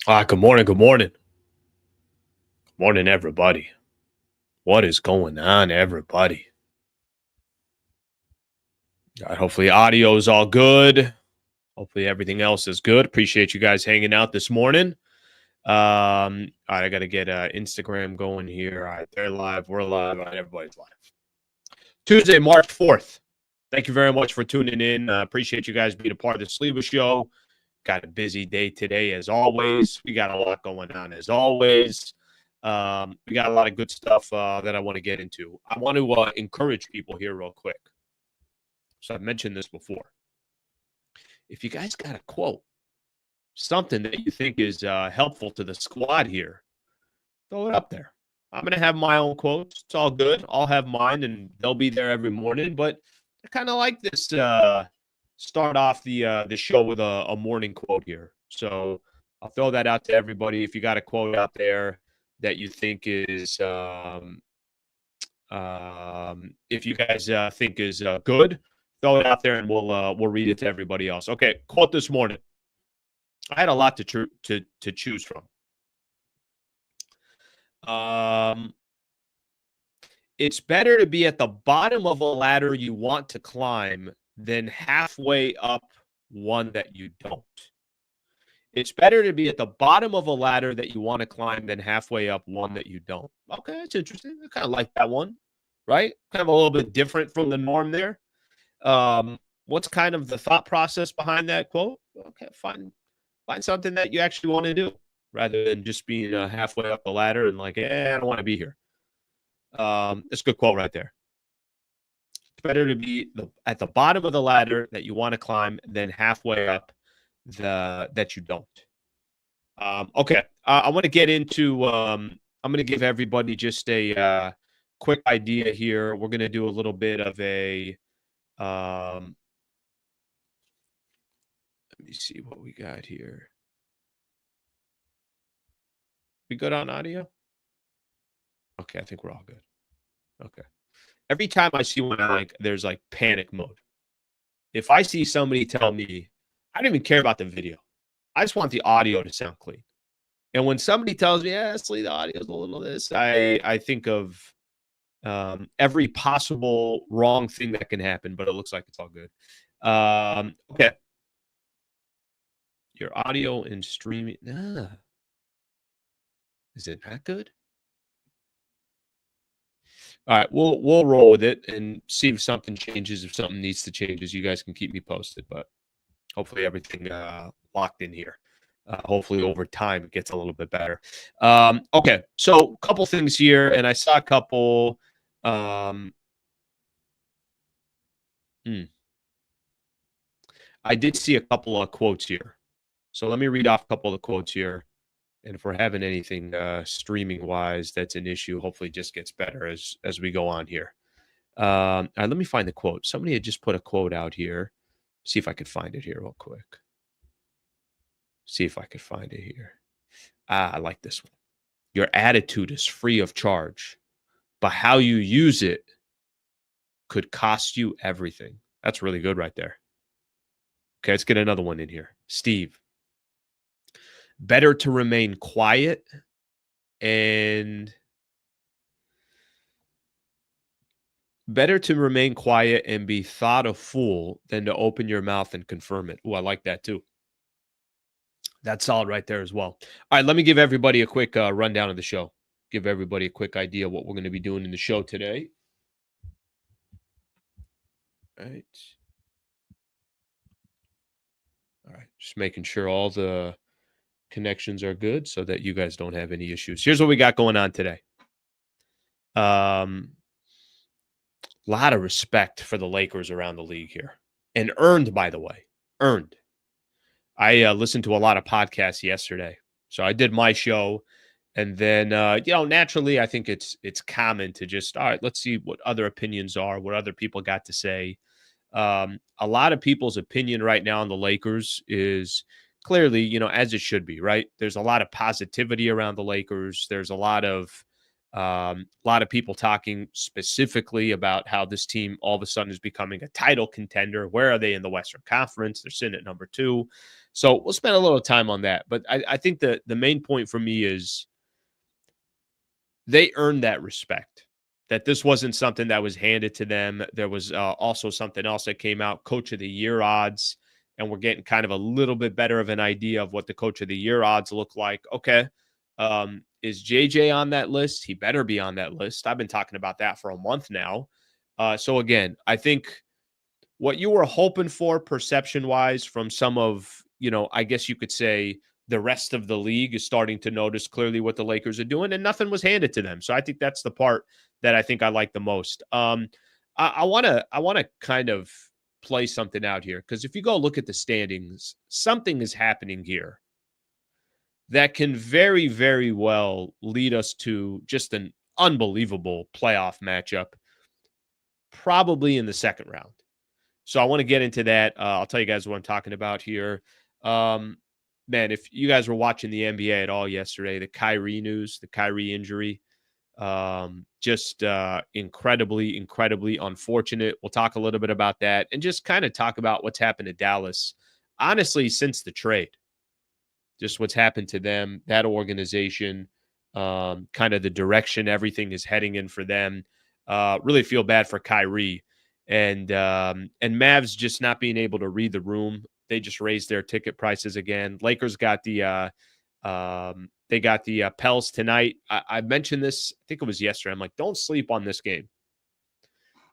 Good morning. Good morning. Good morning, everybody. What is going on, everybody? Hopefully, audio is all good. Hopefully, everything else is good. Appreciate you guys hanging out this morning. All right, I got to get Instagram going here. All right, they're live. We're live. All right, everybody's live. Tuesday, March 4th. Thank you very much for tuning in. Appreciate you guys being a part of the Sleeper Show. Got a busy day today, as always. We got a lot going on, as always. We got a lot of good stuff that I want to get into. I want to encourage people here real quick. So I've mentioned this before. If you guys got a quote, something that you think is helpful to the squad here, throw it up there. I'm going to have my own quotes. It's all good. I'll have mine, and they'll be there every morning. But I kind of like this start off the show with a morning quote here. So I'll throw that out to everybody. If you got a quote out there that you think is if you guys think is good, throw it out there and we'll read it to everybody else. Okay, quote this morning. I had a lot to choose from. It's better to be at the bottom of a ladder you want to climb than halfway up one that you don't. It's better to be at the bottom of a ladder that you want to climb than halfway up one that you don't. Okay, that's interesting. I kind of like that one, right? Kind of a little bit different from the norm there. What's kind of the thought process behind that quote? Okay, find something that you actually want to do rather than just being halfway up the ladder and like, I don't want to be here. It's a good quote right there. It's better to be at the bottom of the ladder that you want to climb than halfway up that you don't. Okay, I want to get into. I'm going to give everybody just a quick idea here. We're going to do a little bit of a. Let me see what we got here. We good on audio? Okay, I think we're all good. Okay. Every time I see one, there's like panic mode. If I see somebody tell me, I don't even care about the video. I just want the audio to sound clean. And when somebody tells me, Leslie, the audio is a little this, I think of every possible wrong thing that can happen, but it looks like it's all good. Okay. Your audio and streaming. Is it not good? All right, we'll roll with it and see if something changes. If something needs to change, you guys can keep me posted. But hopefully everything locked in here. Hopefully over time it gets a little bit better. Okay, so a couple things here, and I saw a couple. I did see a couple of quotes here. So let me read off a couple of the quotes here. And if we're having anything streaming-wise that's an issue, hopefully it just gets better as we go on here. All right, let me find the quote. Somebody had just put a quote out here. See if I could find it here real quick. See if I could find it here. I like this one. Your attitude is free of charge, but how you use it could cost you everything. That's really good right there. Okay, let's get another one in here. Steve. Better to remain quiet and be thought a fool than to open your mouth and confirm it. Oh, I like that too. That's solid right there as well. All right, let me give everybody a quick rundown of the show. Give everybody a quick idea of what we're going to be doing in the show today. All right. All right, just making sure all the connections are good so that you guys don't have any issues. Here's what we got going on today. Lot of respect for the Lakers around the league here, and earned, by the way, earned. I listened to a lot of podcasts yesterday, so I did my show, and then naturally, I think it's common to just all right. Let's see what other opinions are, what other people got to say. A lot of people's opinion right now on the Lakers is clearly, as it should be, right? There's a lot of positivity around the Lakers. There's a lot of A lot of people talking specifically about how this team all of a sudden is becoming a title contender. Where are they in the Western Conference? They're sitting at number 2. So we'll spend a little time on that. But I think the main point for me is they earned that respect. That this wasn't something that was handed to them. There was also something else that came out, Coach of the Year odds, and we're getting kind of a little bit better of an idea of what the Coach of the Year odds look like. Okay, is JJ on that list? He better be on that list. I've been talking about that for a month now. So again, I think what you were hoping for perception wise from some of, I guess you could say the rest of the league is starting to notice clearly what the Lakers are doing, and nothing was handed to them. So I think that's the part that I think I like the most. I want to kind of play something out here, because if you go look at the standings, something is happening here that can very, very well lead us to just an unbelievable playoff matchup, probably in the second round. So I want to get into that. I'll tell you guys what I'm talking about here. Man, if you guys were watching the NBA at all yesterday, the Kyrie news, the Kyrie injury, just incredibly, incredibly unfortunate. We'll talk a little bit about that and just kind of talk about what's happened to Dallas, honestly, since the trade. Just what's happened to them, that organization, kind of the direction everything is heading in for them. Really feel bad for Kyrie and Mavs just not being able to read the room. They just raised their ticket prices again. Lakers got the they got the Pels tonight. I mentioned this, I think it was yesterday. I'm like, don't sleep on this game.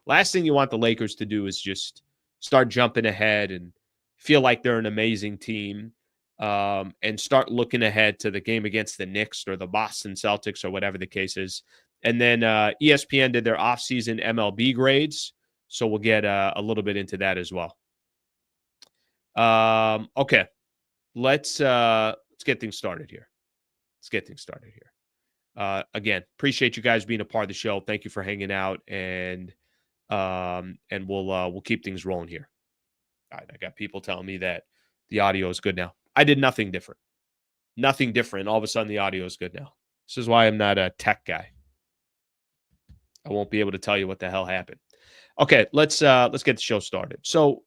Last thing you want the Lakers to do is just start jumping ahead and feel like they're an amazing team, and start looking ahead to the game against the Knicks or the Boston Celtics or whatever the case is. And then ESPN did their offseason MLB grades, so we'll get a little bit into that as well. Okay, let's get things started here. Again, appreciate you guys being a part of the show. Thank you for hanging out, and we'll keep things rolling here. All right, I got people telling me that the audio is good now. I did nothing different. Nothing different. All of a sudden, the audio is good now. This is why I'm not a tech guy. I won't be able to tell you what the hell happened. Okay, let's get the show started. So,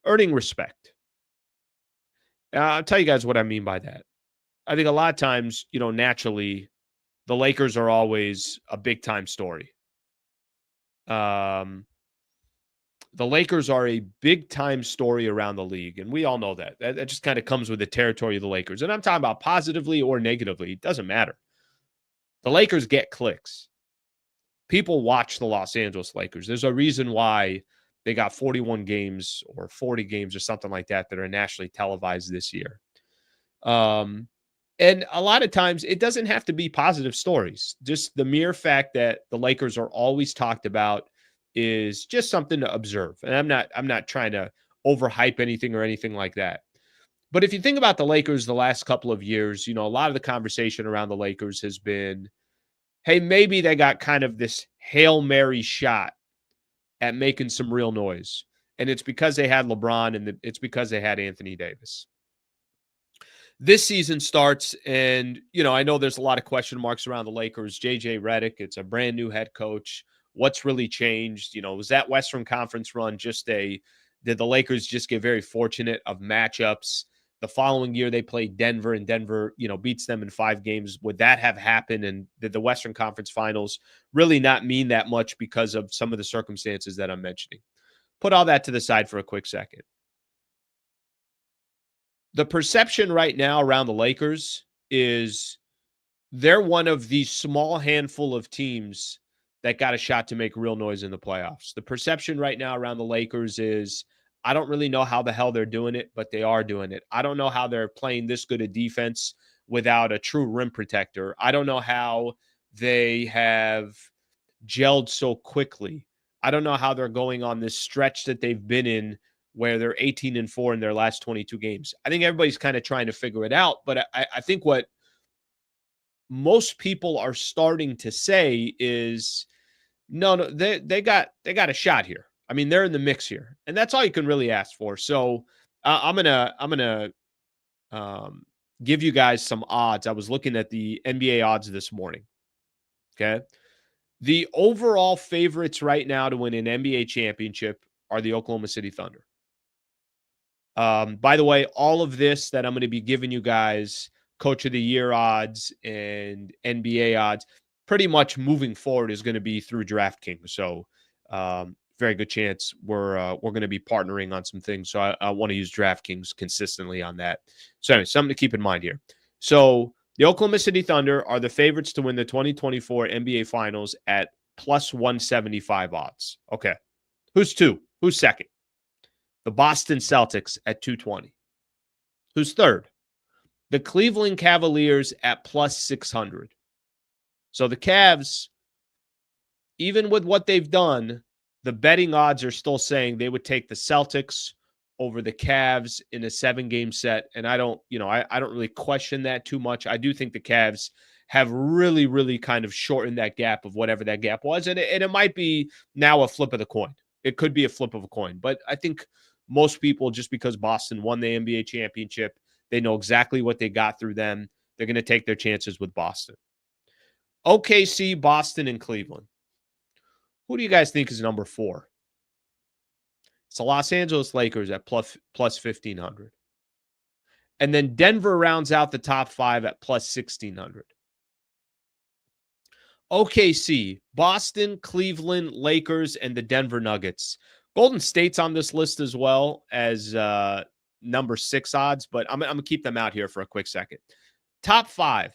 earning respect. I'll tell you guys what I mean by that. I think a lot of times, naturally, the Lakers are always a big time story. The Lakers are a big time story around the league, and we all know that. That just kind of comes with the territory of the Lakers. And I'm talking about positively or negatively. It doesn't matter. The Lakers get clicks. People watch the Los Angeles Lakers. There's a reason why they got 41 games or 40 games or something like that that are nationally televised this year. And a lot of times it doesn't have to be positive stories. Just the mere fact that the Lakers are always talked about is just something to observe. And I'm not trying to overhype anything or anything like that. But if you think about the Lakers the last couple of years, a lot of the conversation around the Lakers has been, hey, maybe they got kind of this Hail Mary shot at making some real noise. And it's because they had LeBron and it's because they had Anthony Davis. This season starts, and, I know there's a lot of question marks around the Lakers. JJ Redick, it's a brand new head coach. What's really changed? Was that Western Conference run did the Lakers just get very fortunate of matchups? The following year, they played Denver, and Denver, beats them in 5 games. Would that have happened? And did the Western Conference Finals really not mean that much because of some of the circumstances that I'm mentioning? Put all that to the side for a quick second. The perception right now around the Lakers is they're one of the small handful of teams that got a shot to make real noise in the playoffs. The perception right now around the Lakers is, I don't really know how the hell they're doing it, but they are doing it. I don't know how they're playing this good a defense without a true rim protector. I don't know how they have gelled so quickly. I don't know how they're going on this stretch that they've been in where they're 18-4 in their last 22 games. I think everybody's kind of trying to figure it out, but I think what most people are starting to say is, no, they got a shot here. I mean, they're in the mix here, and that's all you can really ask for. So I'm gonna give you guys some odds. I was looking at the NBA odds this morning. Okay. The overall favorites right now to win an NBA championship are the Oklahoma City Thunder. By the way, all of this that I'm going to be giving you guys, Coach of the Year odds and NBA odds, pretty much moving forward is going to be through DraftKings. So, very good chance we're going to be partnering on some things. So I want to use DraftKings consistently on that. So anyway, something to keep in mind here. So the Oklahoma City Thunder are the favorites to win the 2024 NBA Finals at plus 175 odds. Okay, who's two? Who's second? The Boston Celtics at 220. Who's third? The Cleveland Cavaliers at plus 600. So the Cavs, even with what they've done, the betting odds are still saying they would take the Celtics over the Cavs in a 7-game set. And I don't really question that too much. I do think the Cavs have really, really kind of shortened that gap of whatever that gap was. And it might be now a flip of the coin. It could be a flip of a coin. But I think most people, just because Boston won the NBA championship, they know exactly what they got through them. They're going to take their chances with Boston. OKC, Boston, and Cleveland. Who do you guys think is number 4? It's the Los Angeles Lakers at plus 1,500. And then Denver rounds out the top 5 at plus 1,600. OKC, Boston, Cleveland, Lakers, and the Denver Nuggets. Golden State's on this list as well as number 6 odds, but I'm going to keep them out here for a quick second. Top 5,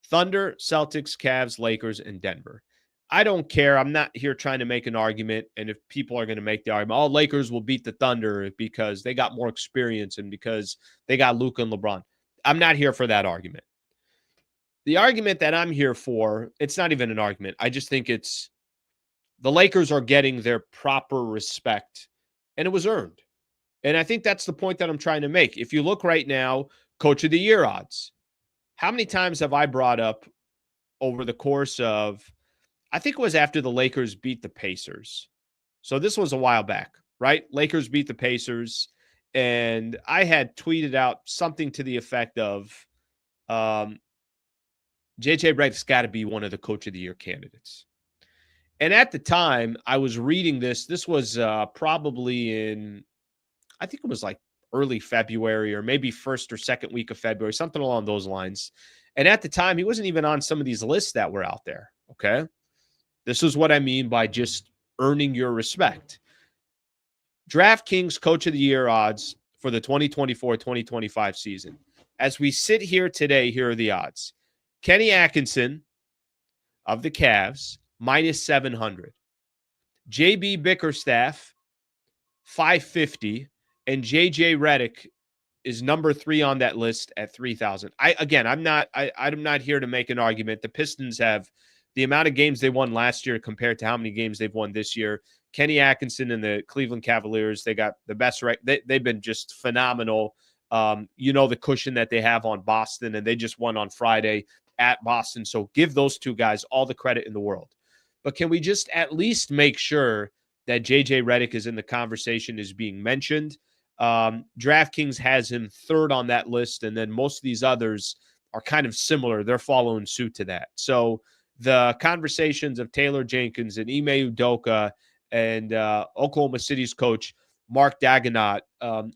Thunder, Celtics, Cavs, Lakers, and Denver. I don't care. I'm not here trying to make an argument, and if people are going to make the argument, oh, Lakers will beat the Thunder because they got more experience and because they got Luka and LeBron. I'm not here for that argument. The argument that I'm here for, it's not even an argument. I just think it's the Lakers are getting their proper respect, and it was earned. And I think that's the point that I'm trying to make. If you look right now, Coach of the Year odds, how many times have I brought up over the course of, I think it was after the Lakers beat the Pacers. So this was a while back, right? Lakers beat the Pacers, and I had tweeted out something to the effect of, JJ Redick's got to be one of the Coach of the Year candidates. And at the time, I was reading this. This was probably in, I think it was like early February or maybe first or second week of February, something along those lines. And at the time, he wasn't even on some of these lists that were out there, okay? This is what I mean by just earning your respect. DraftKings Coach of the Year odds for the 2024-2025 season. As we sit here today, here are the odds. Kenny Atkinson of the Cavs, minus 700. JB Bickerstaff, 550. And JJ Redick is number 3 on that list at 3,000. I'm not here to make an argument. The Pistons have the amount of games they won last year compared to how many games they've won this year. Kenny Atkinson and the Cleveland Cavaliers, they got the best right. They've been just phenomenal. The cushion that they have on Boston, and they just won on Friday at Boston. So give those two guys all the credit in the world. But can we just at least make sure that JJ Redick is in the conversation, is being mentioned? DraftKings has him 3rd on that list, and then most of these others are kind of similar. They're following suit to that. So the conversations of Taylor Jenkins and Ime Udoka and Oklahoma City's coach Mark Dagenot,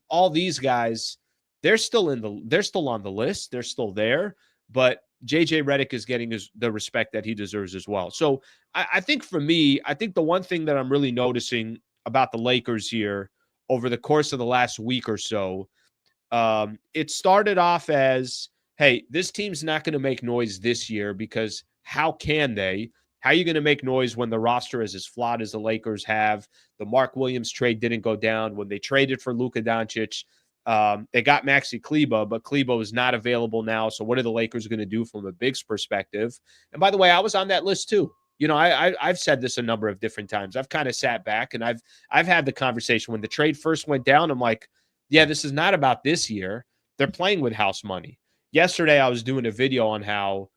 all these guys, they're still on the list. They're still there, but JJ Redick is getting the respect that he deserves as well. So I think for me, I think the one thing that I'm really noticing about the Lakers here over the course of the last week or so, it started off as, hey, this team's not going to make noise this year because how can they? How are you going to make noise when the roster is as flawed as the Lakers have? The Mark Williams trade didn't go down. When they traded for Luka Doncic, they got Maxi Kleba, but Kleba is not available now. So what are the Lakers going to do from a Bigs perspective? And by the way, I was on that list too. I've said this a number of different times. I've kind of sat back and I've had the conversation when the trade first went down. I'm like, yeah, this is not about this year. They're playing with house money. Yesterday, I was doing a video on how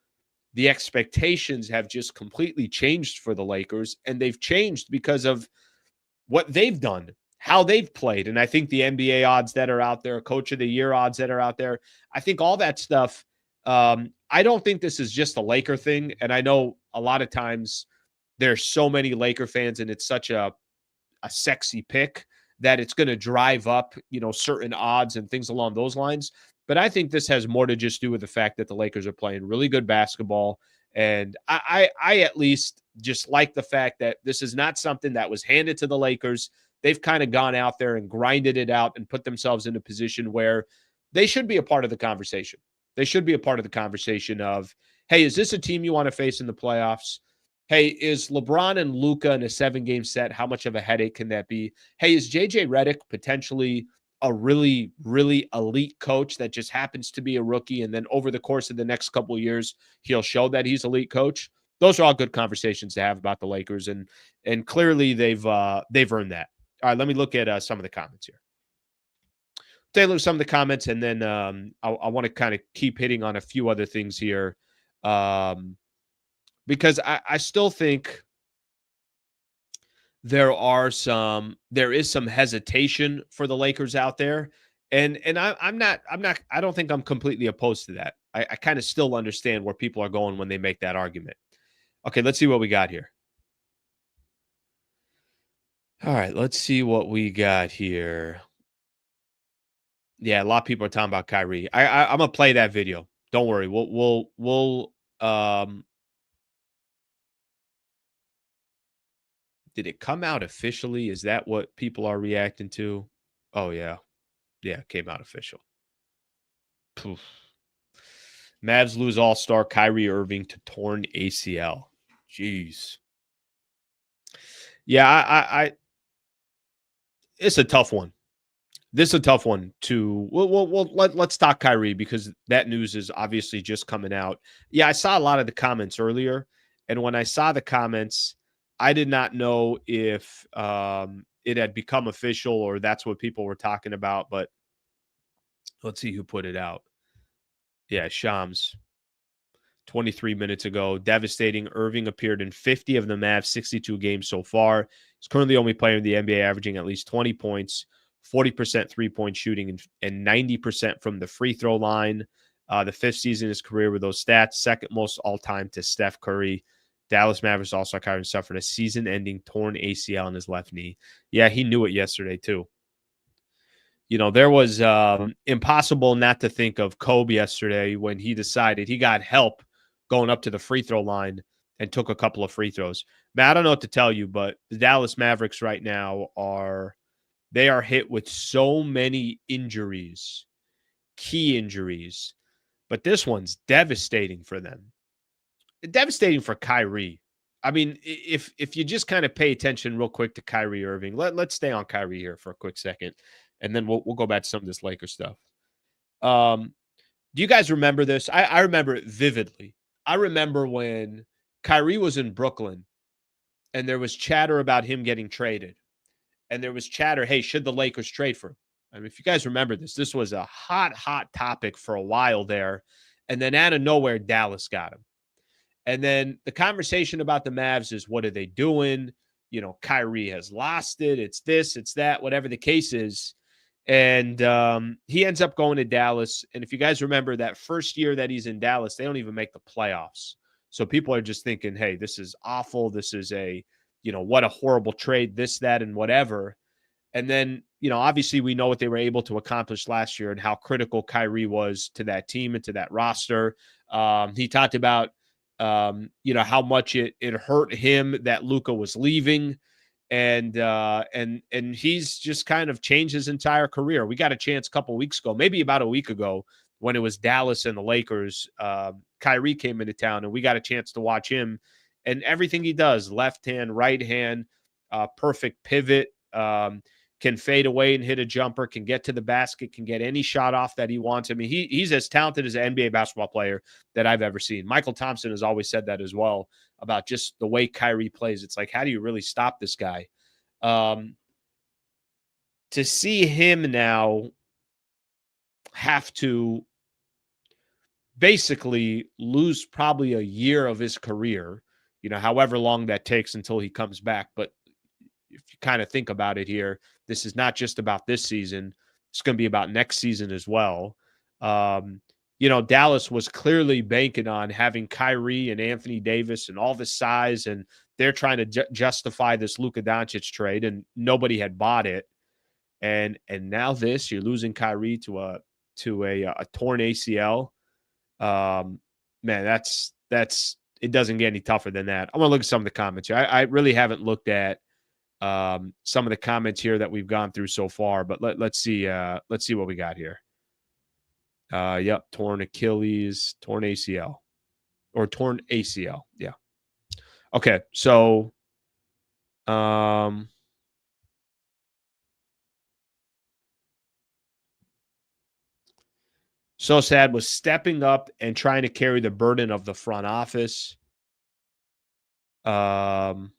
the expectations have just completely changed for the Lakers, and they've changed because of what they've done, how they've played. And I think the NBA odds that are out there, Coach of the Year odds that are out there, I think all that stuff I don't think this is just a Laker thing. And I know a lot of times there's so many Laker fans and it's such a sexy pick that it's going to drive up, certain odds and things along those lines. But I think this has more to just do with the fact that the Lakers are playing really good basketball. And I at least just like the fact that this is not something that was handed to the Lakers. They've kind of gone out there and grinded it out and put themselves in a position where they should be a part of the conversation. They should be a part of the conversation of, hey, is this a team you want to face in the playoffs? Hey, is LeBron and Luka in a 7-game set? How much of a headache can that be? Hey, is JJ Redick potentially a really, really elite coach that just happens to be a rookie, and then over the course of the next couple of years, he'll show that he's elite coach? Those are all good conversations to have about the Lakers, and clearly they've earned that. All right, let me look at some of the comments here. Take a look at some of the comments, and then I want to kind of keep hitting on a few other things here. Because I still think there is some hesitation for the Lakers out there. And I don't think I'm completely opposed to that. I kind of still understand where people are going when they make that argument. Okay, let's see what we got here. All right, let's see what we got here. Yeah, a lot of people are talking about Kyrie. I'm gonna play that video. Don't worry. We'll did it come out officially? Is that what people are reacting to? Oh, yeah. Yeah, it came out official. Poof. Mavs lose all-star Kyrie Irving to torn ACL. Jeez. Yeah, I it's a tough one. This is a tough one to let's talk Kyrie because that news is obviously just coming out. Yeah, I saw a lot of the comments earlier, and when I saw the comments, I did not know if it had become official or that's what people were talking about. But let's see who put it out. Yeah, Shams. 23 minutes ago. Devastating. Irving appeared in 50 of the Mavs' 62 games so far. He's currently only player in the NBA averaging at least 20 points, 40% three-point shooting, and 90% from the free throw line. The fifth season in his career with those stats, second most all-time to Steph Curry. Dallas Mavericks all-star Kyrie suffered a season-ending torn ACL in his left knee. Yeah, he knew it yesterday too. There was impossible not to think of Kobe yesterday when he decided he got help going up to the free throw line and took a couple of free throws. Man, I don't know what to tell you, but the Dallas Mavericks right now are hit with so many injuries, key injuries, but this one's devastating for them. Devastating for Kyrie. I mean, if you just kind of pay attention real quick to Kyrie Irving, let's stay on Kyrie here for a quick second, and then we'll go back to some of this Lakers stuff. Do you guys remember this? I remember it vividly. I remember when Kyrie was in Brooklyn and there was chatter about him getting traded. And there was chatter, hey, should the Lakers trade for him? I mean, if you guys remember this was a hot topic for a while there. And then out of nowhere, Dallas got him. And then the conversation about the Mavs is, what are they doing? Kyrie has lost it. It's this, it's that, whatever the case is. And he ends up going to Dallas. And if you guys remember that first year that he's in Dallas, they don't even make the playoffs. So people are just thinking, hey, this is awful. This is what a horrible trade, this, that, and whatever. And then, obviously we know what they were able to accomplish last year and how critical Kyrie was to that team and to that roster. He talked about, how much it hurt him that Luka was leaving. And he's just kind of changed his entire career. We got a chance a couple weeks ago, maybe about a week ago, when it was Dallas and the Lakers. Kyrie came into town, and we got a chance to watch him and everything he does, left hand, right hand, perfect pivot, can fade away and hit a jumper, can get to the basket, can get any shot off that he wants. I mean, he's as talented as an NBA basketball player that I've ever seen. Michael Thompson has always said that as well about just the way Kyrie plays. It's like, how do you really stop this guy? To see him now have to basically lose probably a year of his career, however long that takes until he comes back. But if you kind of think about it here, this is not just about this season. It's going to be about next season as well. Dallas was clearly banking on having Kyrie and Anthony Davis and all the size, and they're trying to justify this Luka Doncic trade, and nobody had bought it. And now you're losing Kyrie to a torn ACL. Man, that's it doesn't get any tougher than that. I'm gonna look at some of the comments here. I really haven't looked at some of the comments here that we've gone through so far, but let's see what we got here. Yep, torn Achilles, torn ACL, or torn ACL. Yeah. Okay, so so sad was stepping up and trying to carry the burden of the front office. All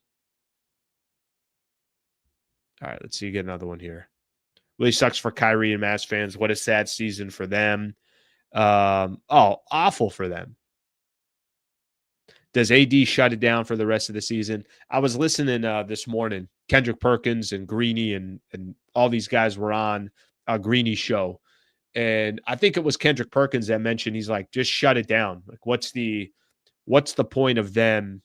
right, let's see. Get another one here. Really sucks for Kyrie and Mavs fans. What a sad season for them. Awful for them. Does AD shut it down for the rest of the season? I was listening this morning. Kendrick Perkins and Greeny and all these guys were on Greeny's show. And I think it was Kendrick Perkins that mentioned, he's like, just shut it down. Like, what's the point of them?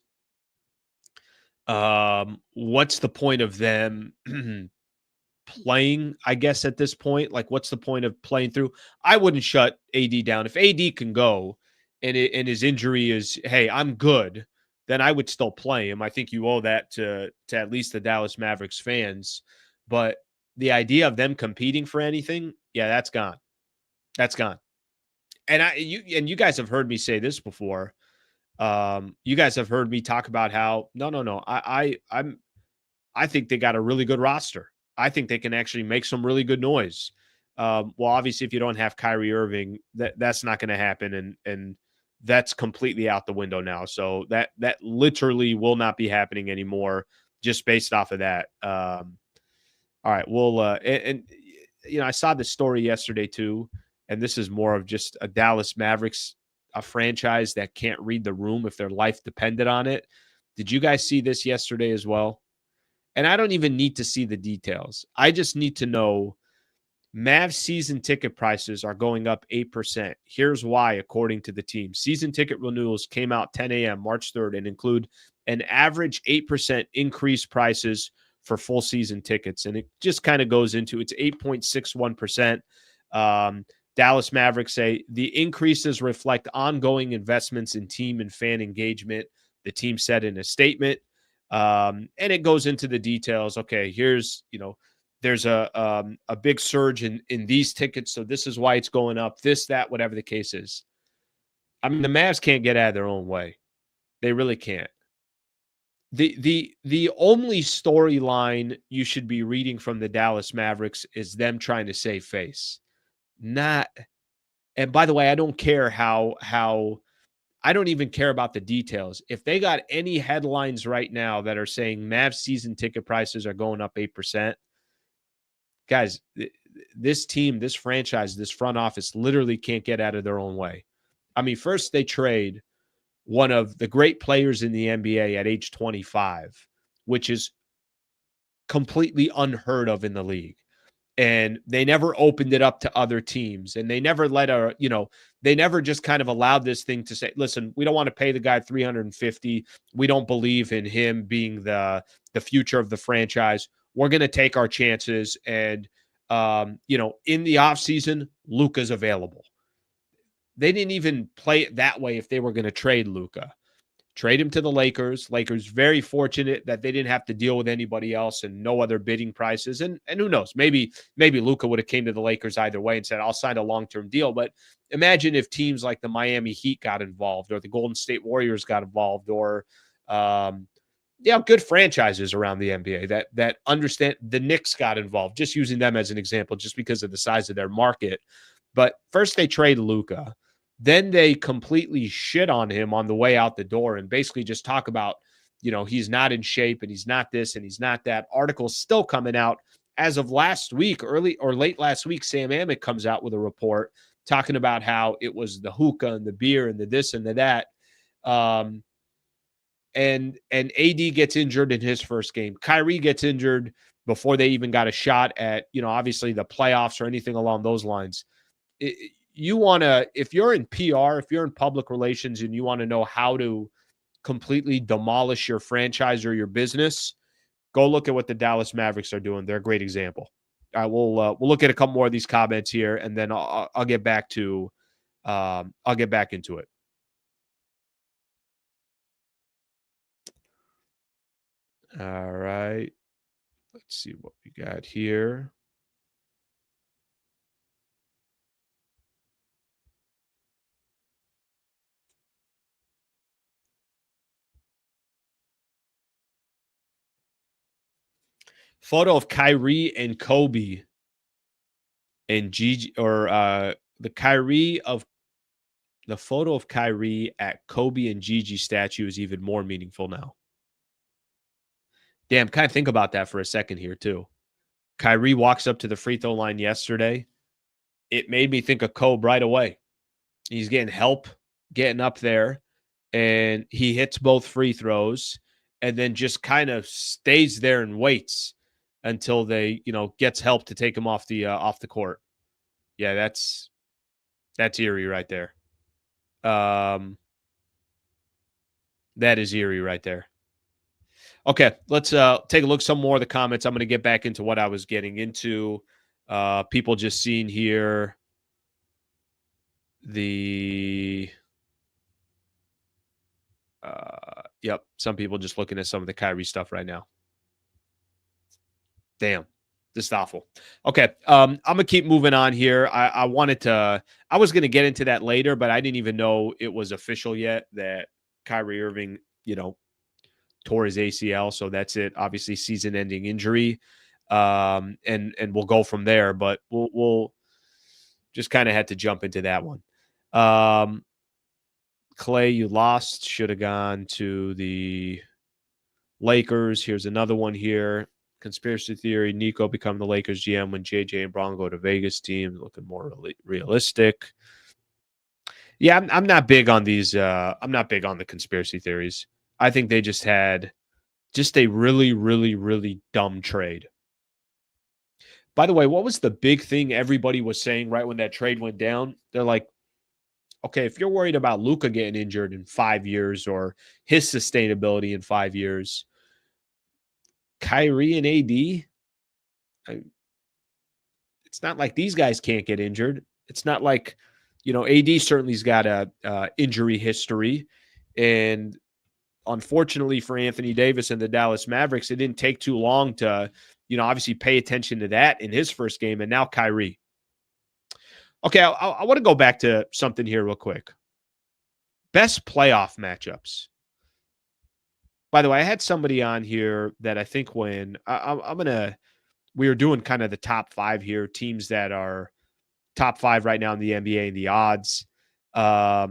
What's the point of them playing, I guess, at this point? Like, what's the point of playing through? I wouldn't shut AD down. If AD can go and his injury is, hey, I'm good, then I would still play him. I think you owe that to at least the Dallas Mavericks fans. But the idea of them competing for anything, yeah, that's gone. That's gone. And you guys have heard me say this before. You guys have heard me talk about how no. I think they got a really good roster. I think they can actually make some really good noise. Well, obviously, if you don't have Kyrie Irving, that's not going to happen, and that's completely out the window now. So that literally will not be happening anymore, just based off of that. All right, well, and I saw this story yesterday too, and this is more of just a Dallas Mavericks, a franchise that can't read the room if their life depended on it. Did you guys see this yesterday as well? And I don't even need to see the details. I just need to know Mavs season ticket prices are going up 8%. Here's why, according to the team. Season ticket renewals came out 10 a.m. March 3rd and include an average 8% increase prices for full season tickets. And it just kind of goes into, it's 8.61%. Dallas Mavericks say the increases reflect ongoing investments in team and fan engagement, the team said in a statement. And it goes into the details. Okay, here's, there's a big surge in these tickets, so this is why it's going up, this, that, whatever the case is. I mean, the Mavs can't get out of their own way. They really can't. The only storyline you should be reading from the Dallas Mavericks is them trying to save face. And by the way, I don't care how I don't even care about the details. If they got any headlines right now that are saying Mavs season ticket prices are going up 8%, guys, this team, this franchise, this front office literally can't get out of their own way. I mean, first they trade one of the great players in the NBA at age 25, which is completely unheard of in the league. And they never opened it up to other teams. And they never they never just kind of allowed this thing to say, listen, we don't want to pay the guy $350. We don't believe in him being the future of the franchise. We're going to take our chances. And, in the offseason, Luka's available. They didn't even play it that way if they were going to trade Luka. Trade him to the Lakers. Lakers very fortunate that they didn't have to deal with anybody else and no other bidding prices. And who knows? Maybe Luka would have came to the Lakers either way and said, I'll sign a long-term deal. But imagine if teams like the Miami Heat got involved or the Golden State Warriors got involved or good franchises around the NBA that understand. The Knicks got involved, just using them as an example, just because of the size of their market. But first they trade Luka. Then they completely shit on him on the way out the door and basically just talk about, he's not in shape and he's not this and he's not that. Articles still coming out as of last week, early or late last week. Sam Amick comes out with a report talking about how it was the hookah and the beer and the this and the that. And AD gets injured in his first game. Kyrie gets injured before they even got a shot at, obviously the playoffs or anything along those lines. you want to, if you're in PR, if you're in public relations and you want to know how to completely demolish your franchise or your business, go look at what the Dallas Mavericks are doing. They're a great example. All right, we'll look at a couple more of these comments here, and then I'll get back to I'll get back into it. All right, let's see what we got here. Photo of Kyrie and Kobe and Gigi, or the photo of Kyrie at Kobe and Gigi statue is even more meaningful now. Damn, kind of think about that for a second here too. Kyrie walks up to the free throw line yesterday. It made me think of Kobe right away. He's getting help getting up there, and he hits both free throws and then just kind of stays there and waits until they, gets help to take him off the court. Yeah, that's eerie right there. That is eerie right there. Okay, let's take a look at some more of the comments. I'm going to get back into what I was getting into. People just seeing here some people just looking at some of the Kyrie stuff right now. Damn, just awful. Okay, I'm gonna keep moving on here. I was gonna get into that later, but I didn't even know it was official yet that Kyrie Irving, tore his ACL. So that's it. Obviously, season-ending injury, and we'll go from there. But we'll just kind of had to jump into that one. Clay, you lost. Should have gone to the Lakers. Here's another one here. Conspiracy theory: Nico become the Lakers GM when JJ and Brown go to Vegas. Team looking more realistic. Yeah, I'm not big on these. I'm not big on the conspiracy theories. I think they just had a really, really, really dumb trade. By the way, what was the big thing everybody was saying right when that trade went down? They're like, okay, if you're worried about Luka getting injured in 5 years or his sustainability in 5 years, Kyrie and AD, it's not like these guys can't get injured. It's not like, AD certainly's got a injury history. And unfortunately for Anthony Davis and the Dallas Mavericks, it didn't take too long to, obviously pay attention to that in his first game. And now Kyrie. Okay, I want to go back to something here real quick. Best playoff matchups. By the way, I had somebody on here that I think when we were doing kind of the top 5 here, teams that are top 5 right now in the NBA and the odds. I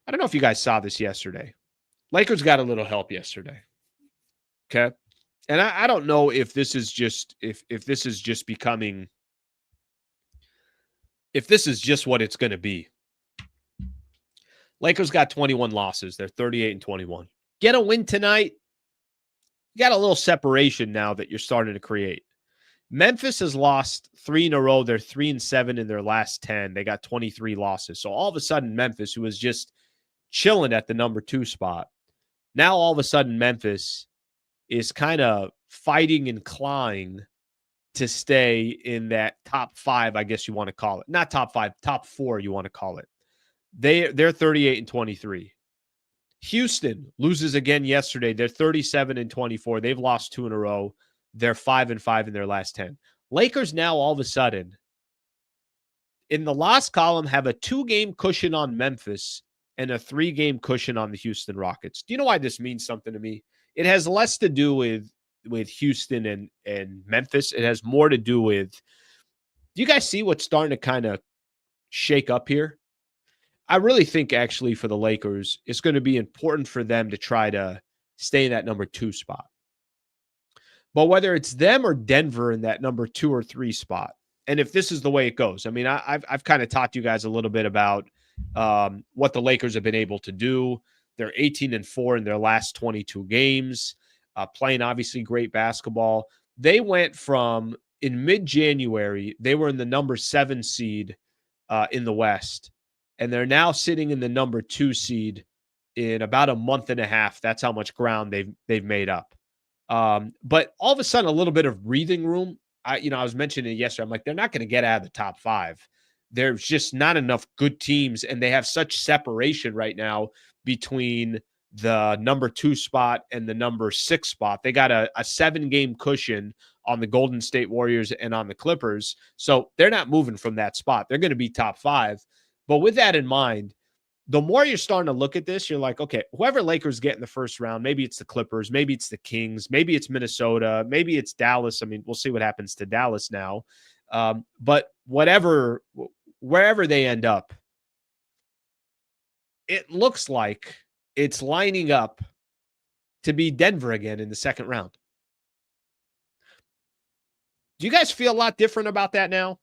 don't know if you guys saw this yesterday. Lakers got a little help yesterday. Okay. And I don't know if this is just if this is just becoming, if this is just what it's going to be. Lakers got 21 losses. They're 38-21. Get a win tonight. You got a little separation now that you're starting to create. Memphis has lost 3 in a row. They're 3-7 in their last 10. They got 23 losses. So all of a sudden, Memphis, who was just chilling at the number 2 spot, now all of a sudden Memphis is kind of fighting and clawing to stay in that top 5, I guess you want to call it. Not top 5, top 4, you want to call it. They're 38-23. Houston loses again yesterday. They're 37-24. They've lost 2 in a row. They're 5-5 in their last 10. Lakers now all of a sudden in the loss column have a 2-game cushion on Memphis and a 3-game cushion on the Houston Rockets. Do you know why this means something to me? It has less to do with Houston and Memphis. It has more to do with, do you guys see what's starting to kind of shake up here? I really think actually for the Lakers, it's going to be important for them to try to stay in that number 2 spot. But whether it's them or Denver in that number 2 or 3 spot, and if this is the way it goes, I mean, I've kind of taught you guys a little bit about what the Lakers have been able to do. They're 18-4 in their last 22 games, playing obviously great basketball. They went from in mid-January, they were in the number 7 seed in the West, and they're now sitting in the number 2 seed in about a month and a half. That's how much ground they've made up. But all of a sudden, a little bit of breathing room. I was mentioning it yesterday. I'm like, they're not going to get out of the top 5. There's just not enough good teams, and they have such separation right now between the number 2 spot and the number 6 spot. They got a 7-game cushion on the Golden State Warriors and on the Clippers. So they're not moving from that spot. They're going to be top 5. But with that in mind, the more you're starting to look at this, you're like, okay, whoever Lakers get in the first round, maybe it's the Clippers, maybe it's the Kings, maybe it's Minnesota, maybe it's Dallas. I mean, we'll see what happens to Dallas now. But wherever they end up, it looks like it's lining up to be Denver again in the second round. Do you guys feel a lot different about that now?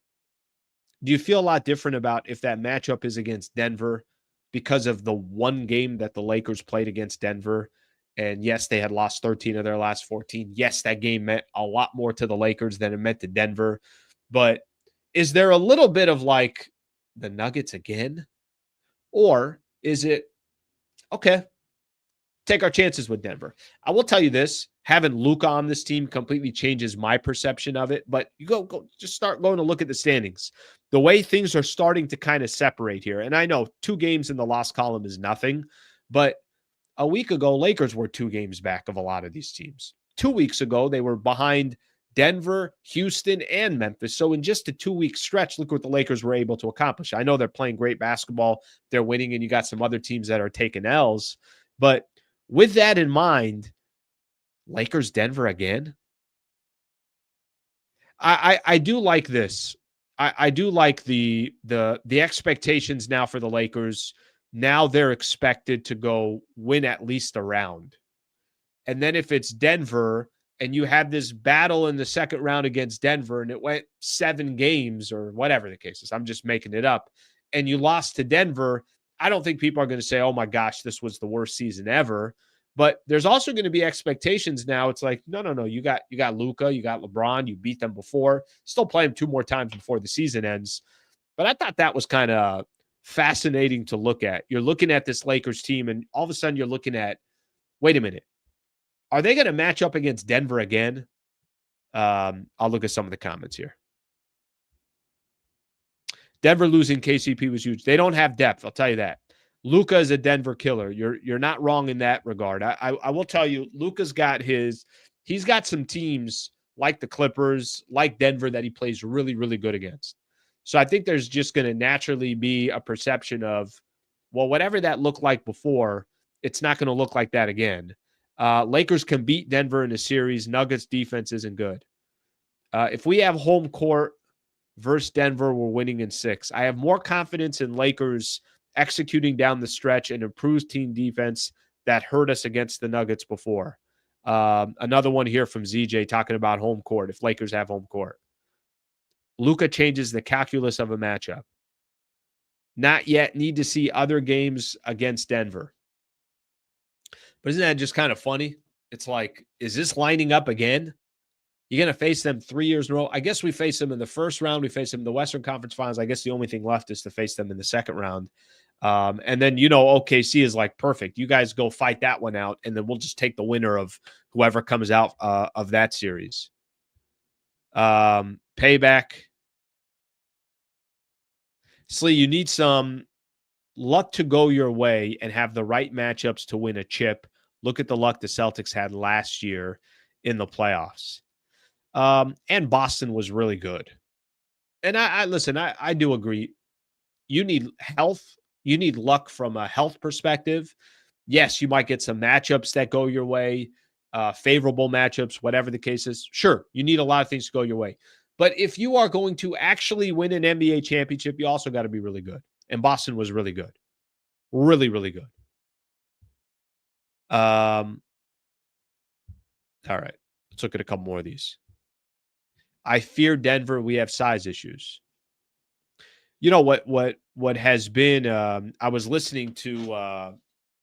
Do you feel a lot different about if that matchup is against Denver because of the one game that the Lakers played against Denver? And yes, they had lost 13 of their last 14. Yes, that game meant a lot more to the Lakers than it meant to Denver. But is there a little bit of like the Nuggets again? Or is it, okay, take our chances with Denver? I will tell you this, having Luka on this team completely changes my perception of it. But you go just start going to look at the standings. The way things are starting to kind of separate here. And I know 2 games in the loss column is nothing, but a week ago, Lakers were 2 games back of a lot of these teams. 2 weeks ago, they were behind Denver, Houston, and Memphis. So in just a 2-week stretch, look what the Lakers were able to accomplish. I know they're playing great basketball. They're winning, and you got some other teams that are taking L's. But with that in mind, Lakers, Denver again. I do like this. I do like the expectations now for the Lakers. Now they're expected to go win at least a round. And then if it's Denver and you have this battle in the second round against Denver and it went 7 games or whatever the case is, I'm just making it up, and you lost to Denver, I don't think people are going to say, oh my gosh, this was the worst season ever. But there's also going to be expectations now. It's like, no. You got Luka, you got LeBron, you beat them before. Still play them 2 more times before the season ends. But I thought that was kind of fascinating to look at. You're looking at this Lakers team, and all of a sudden you're looking at, wait a minute, are they going to match up against Denver again? I'll look at some of the comments here. Denver losing KCP was huge. They don't have depth, I'll tell you that. Luka is a Denver killer. You're not wrong in that regard. I will tell you, Luka's got he's got some teams like the Clippers, like Denver, that he plays really, really good against. So I think there's just going to naturally be a perception of, well, whatever that looked like before, it's not going to look like that again. Lakers can beat Denver in a series. Nuggets defense isn't good. If we have home court versus Denver, we're winning in 6. I have more confidence in Lakers executing down the stretch and improved team defense that hurt us against the Nuggets before. Another one here from ZJ talking about home court, if Lakers have home court. Luka changes the calculus of a matchup. Not yet. Need to see other games against Denver. But isn't that just kind of funny? It's like, is this lining up again? You're going to face them 3 years in a row. I guess we face them in the first round. We face them in the Western Conference Finals. I guess the only thing left is to face them in the second round. And then, OKC is like, perfect. You guys go fight that one out, and then we'll just take the winner of whoever comes out of that series. Payback. Slee, you need some luck to go your way and have the right matchups to win a chip. Look at the luck the Celtics had last year in the playoffs. And Boston was really good. And I do agree. You need health. You need luck from a health perspective. Yes, you might get some matchups that go your way, favorable matchups, whatever the case is. Sure, you need a lot of things to go your way. But if you are going to actually win an NBA championship, you also got to be really good. And Boston was really good. Really, really good. All right. Let's look at a couple more of these. I fear Denver. We have size issues. You know what has been, I was listening to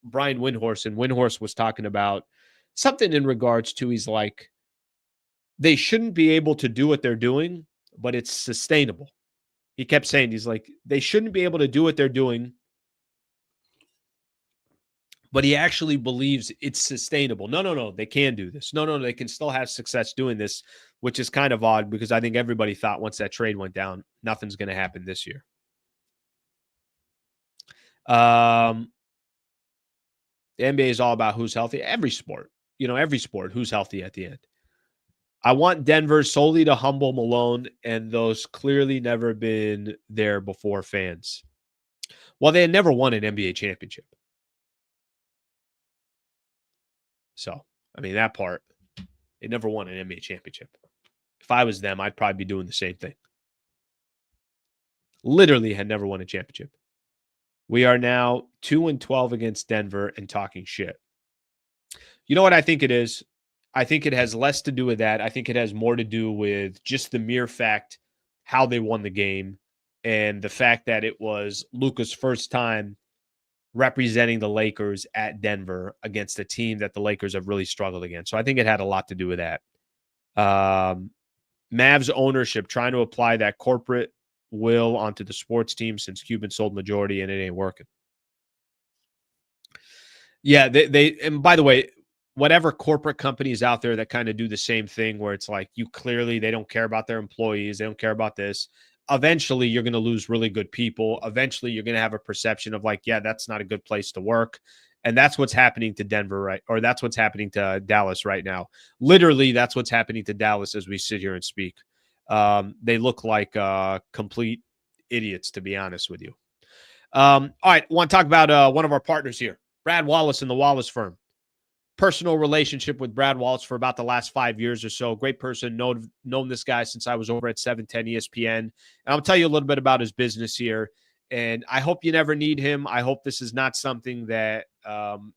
Brian Windhorst, and Windhorst was talking about something in regards to, he's like, They shouldn't be able to do what they're doing, but it's sustainable. He kept saying, he's like, they shouldn't be able to do what they're doing, but he actually believes it's sustainable. No, no, no, they can do this. No, no, they can still have success doing this, which is kind of odd because I think everybody thought once that trade went down, nothing's going to happen this year. The NBA is all about who's healthy. Every sport, every sport, who's healthy at the end. I want Denver solely to humble Malone and those clearly never been there before fans. Well, they had never won an NBA championship. So, I mean, that part, they never won an NBA championship. If I was them, I'd probably be doing the same thing. Literally had never won a championship. We are now 2-12 against Denver and talking shit. You know what I think it is? I think it has less to do with that. I think it has more to do with just the mere fact how they won the game and the fact that it was Luka's first time representing the Lakers at Denver against a team that the Lakers have really struggled against. So I think it had a lot to do with that. Mavs ownership trying to apply that corporate will onto the sports team since Cuban sold majority and it ain't working. Yeah, they and by the way, whatever corporate companies out there that kind of do the same thing where it's like they don't care about their employees, they don't care about this. Eventually you're going to lose really good people. Eventually you're going to have a perception of like, yeah, that's not a good place to work. And that's what's happening to Denver, right? Or that's what's happening to Dallas right now. Literally, that's what's happening to Dallas as we sit here and speak. They look like complete idiots, to be honest with you. All right, I want to talk about one of our partners here, Brad Wallace and the Wallace firm. Personal relationship with Brad Wallace for about the last 5 years or so. Great person. Known this guy since I was over at 710 ESPN. And I'll tell you a little bit about his business here. And I hope you never need him. I hope this is not something that,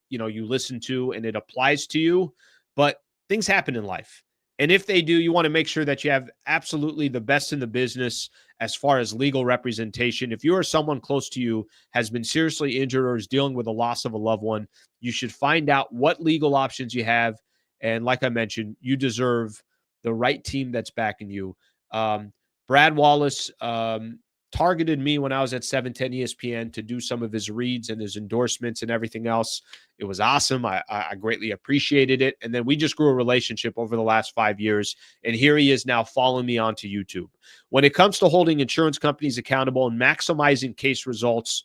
you listen to and it applies to you. But things happen in life. And if they do, you want to make sure that you have absolutely the best in the business as far as legal representation. If you or someone close to you has been seriously injured or is dealing with the loss of a loved one, you should find out what legal options you have. And like I mentioned, you deserve the right team that's backing you. Brad Wallace targeted me when I was at 710 ESPN to do some of his reads and his endorsements and everything else. It was awesome. I greatly appreciated it. And then we just grew a relationship over the last 5 years. And here he is now following me onto YouTube. When it comes to holding insurance companies accountable and maximizing case results,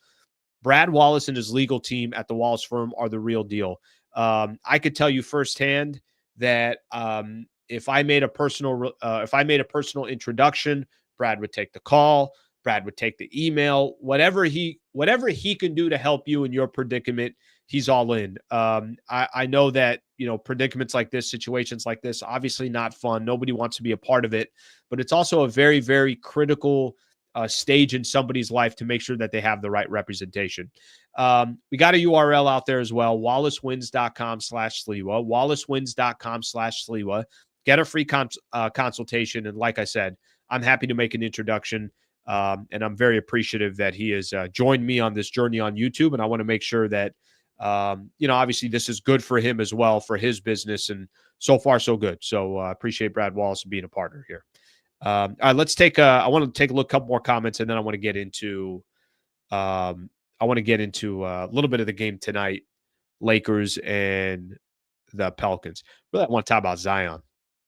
Brad Wallace and his legal team at the Wallace firm are the real deal. I could tell you firsthand that if I made a personal introduction, Brad would take the call. Brad would take the email. Whatever he can do to help you in your predicament, he's all in. I know that predicaments like this, situations like this, obviously not fun. Nobody wants to be a part of it, but it's also a very, very critical stage in somebody's life to make sure that they have the right representation. We got a URL out there as well, wallacewins.com/Sliwa, wallacewins.com/Sliwa. Get a free consultation. And like I said, I'm happy to make an introduction. And I'm very appreciative that he has joined me on this journey on YouTube. And I want to make sure that, obviously this is good for him as well, for his business. And so far, so good. So appreciate Brad Wallace being a partner here. All right, I want to take a look, couple more comments, and then I want to get into a little bit of the game tonight, Lakers and the Pelicans. Really, I want to talk about Zion.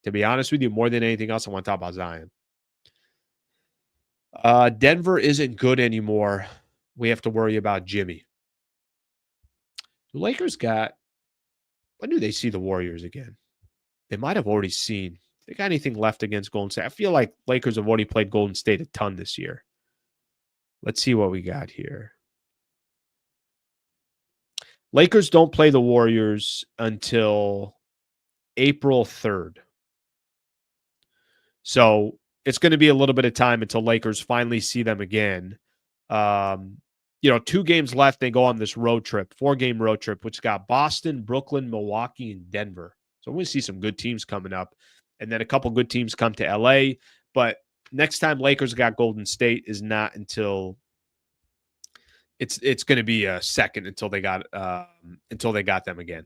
To be honest with you, more than anything else, I want to talk about Zion. Denver isn't good anymore. We have to worry about Jimmy. The Lakers when do they see the Warriors again? They might have already seen. They got anything left against Golden State? I feel like Lakers have already played Golden State a ton this year. Let's see what we got here. Lakers don't play the Warriors until April 3rd. So it's going to be a little bit of time until Lakers finally see them again. 2 games left. They go on this road trip, 4-game road trip, which got Boston, Brooklyn, Milwaukee, and Denver. So we're going to see some good teams coming up. And then a couple good teams come to LA. But next time Lakers got Golden State is not until it's going to be a second until they got them again.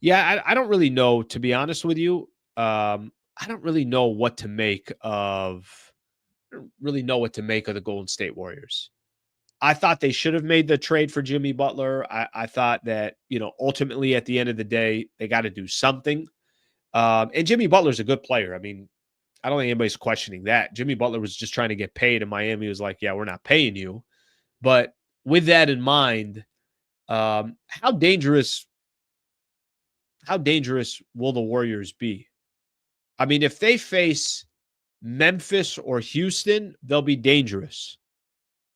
Yeah, I don't really know, to be honest with you. I don't really know what to make of. I don't really know what to make of the Golden State Warriors. I thought they should have made the trade for Jimmy Butler. I thought that, ultimately at the end of the day, they got to do something. And Jimmy Butler's a good player. I mean, I don't think anybody's questioning that. Jimmy Butler was just trying to get paid, and Miami was like, yeah, we're not paying you. But with that in mind, how dangerous will the Warriors be? I mean, if they face Memphis or Houston, they'll be dangerous.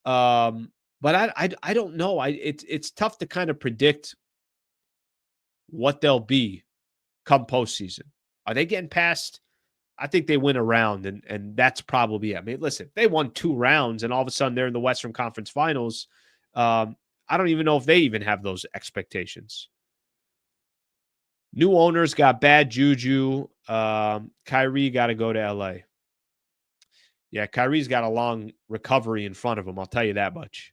But I don't know. It's tough to kind of predict what they'll be come postseason. Are they getting past? I think they win a round, and that's probably it. I mean, listen, they won 2 rounds, and all of a sudden they're in the Western Conference Finals. I don't even know if they even have those expectations. New owners got bad juju. Kyrie got to go to LA. Yeah, Kyrie's got a long recovery in front of him. I'll tell you that much.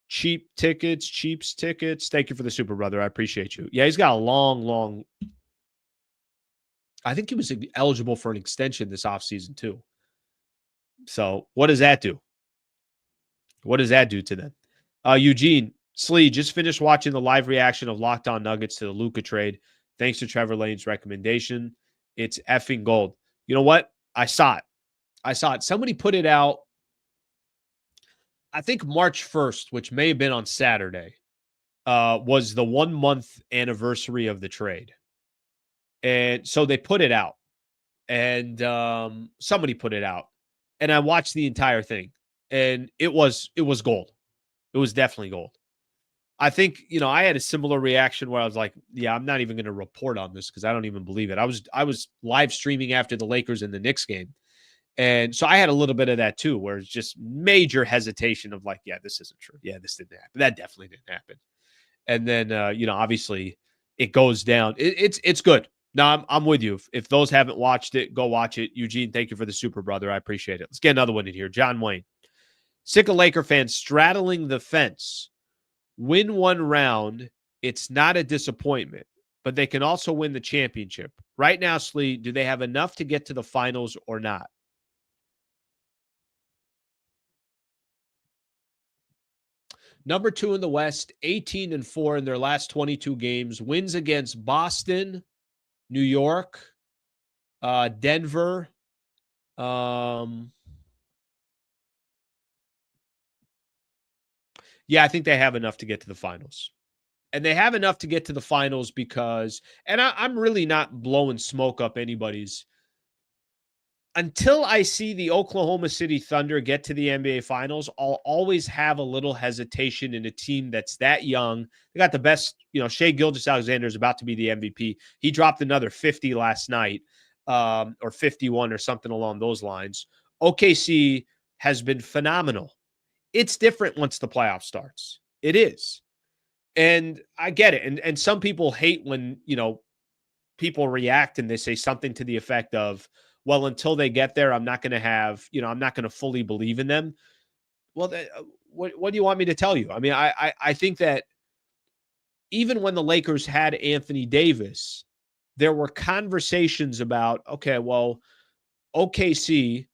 Cheaps tickets. Thank you for the super, brother. I appreciate you. Yeah, he's got a long. I think he was eligible for an extension this offseason too. So what does that do? What does that do to them? Eugene Slee just finished watching the live reaction of Locked On Nuggets to the Luka trade. Thanks to Trevor Lane's recommendation. It's effing gold. You know what? I saw it. Somebody put it out, I think March 1st, which may have been on Saturday, was the 1-month anniversary of the trade. And so they put it out. And somebody put it out. And I watched the entire thing. And it was gold. It was definitely gold. I think, I had a similar reaction where I was like, yeah, I'm not even going to report on this because I don't even believe it. I was live streaming after the Lakers and the Knicks game. And so I had a little bit of that too, where it's just major hesitation of like, yeah, this isn't true. Yeah, this didn't happen. That definitely didn't happen. And then, obviously it goes down. It's good. No, I'm with you. If those haven't watched it, go watch it. Eugene, thank you for the super, brother. I appreciate it. Let's get another one in here. John Wayne. Sick of Laker fans straddling the fence. Win 1 round, it's not a disappointment, but they can also win the championship. Right now, Slee, do they have enough to get to the finals or not? Number 2 in the West, 18-4 in their last 22 games. Wins against Boston, New York, Denver. Yeah, I think they have enough to get to the finals. And they have enough to get to the finals because, and I'm really not blowing smoke up anybody's. Until I see the Oklahoma City Thunder get to the NBA Finals, I'll always have a little hesitation in a team that's that young. They got the best, Shai Gilgeous-Alexander is about to be the MVP. He dropped another 50 last night, or 51 or something along those lines. OKC has been phenomenal. It's different once the playoff starts. It is. And I get it. And some people hate when, people react and they say something to the effect of, well, until they get there, I'm not going to have, I'm not going to fully believe in them. Well, what do you want me to tell you? I mean, I think that even when the Lakers had Anthony Davis, there were conversations about, okay, well, OKC,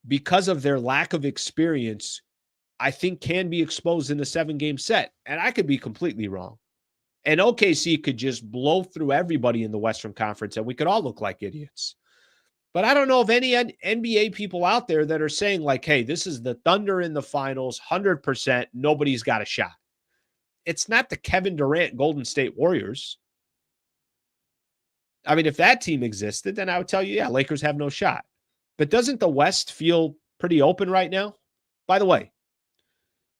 because of their lack of experience, I think can be exposed in the 7-game set. And I could be completely wrong. And OKC could just blow through everybody in the Western Conference and we could all look like idiots. But I don't know of any NBA people out there that are saying like, hey, this is the Thunder in the finals, 100%, nobody's got a shot. It's not the Kevin Durant Golden State Warriors. I mean, if that team existed, then I would tell you, yeah, Lakers have no shot. But doesn't the West feel pretty open right now? By the way,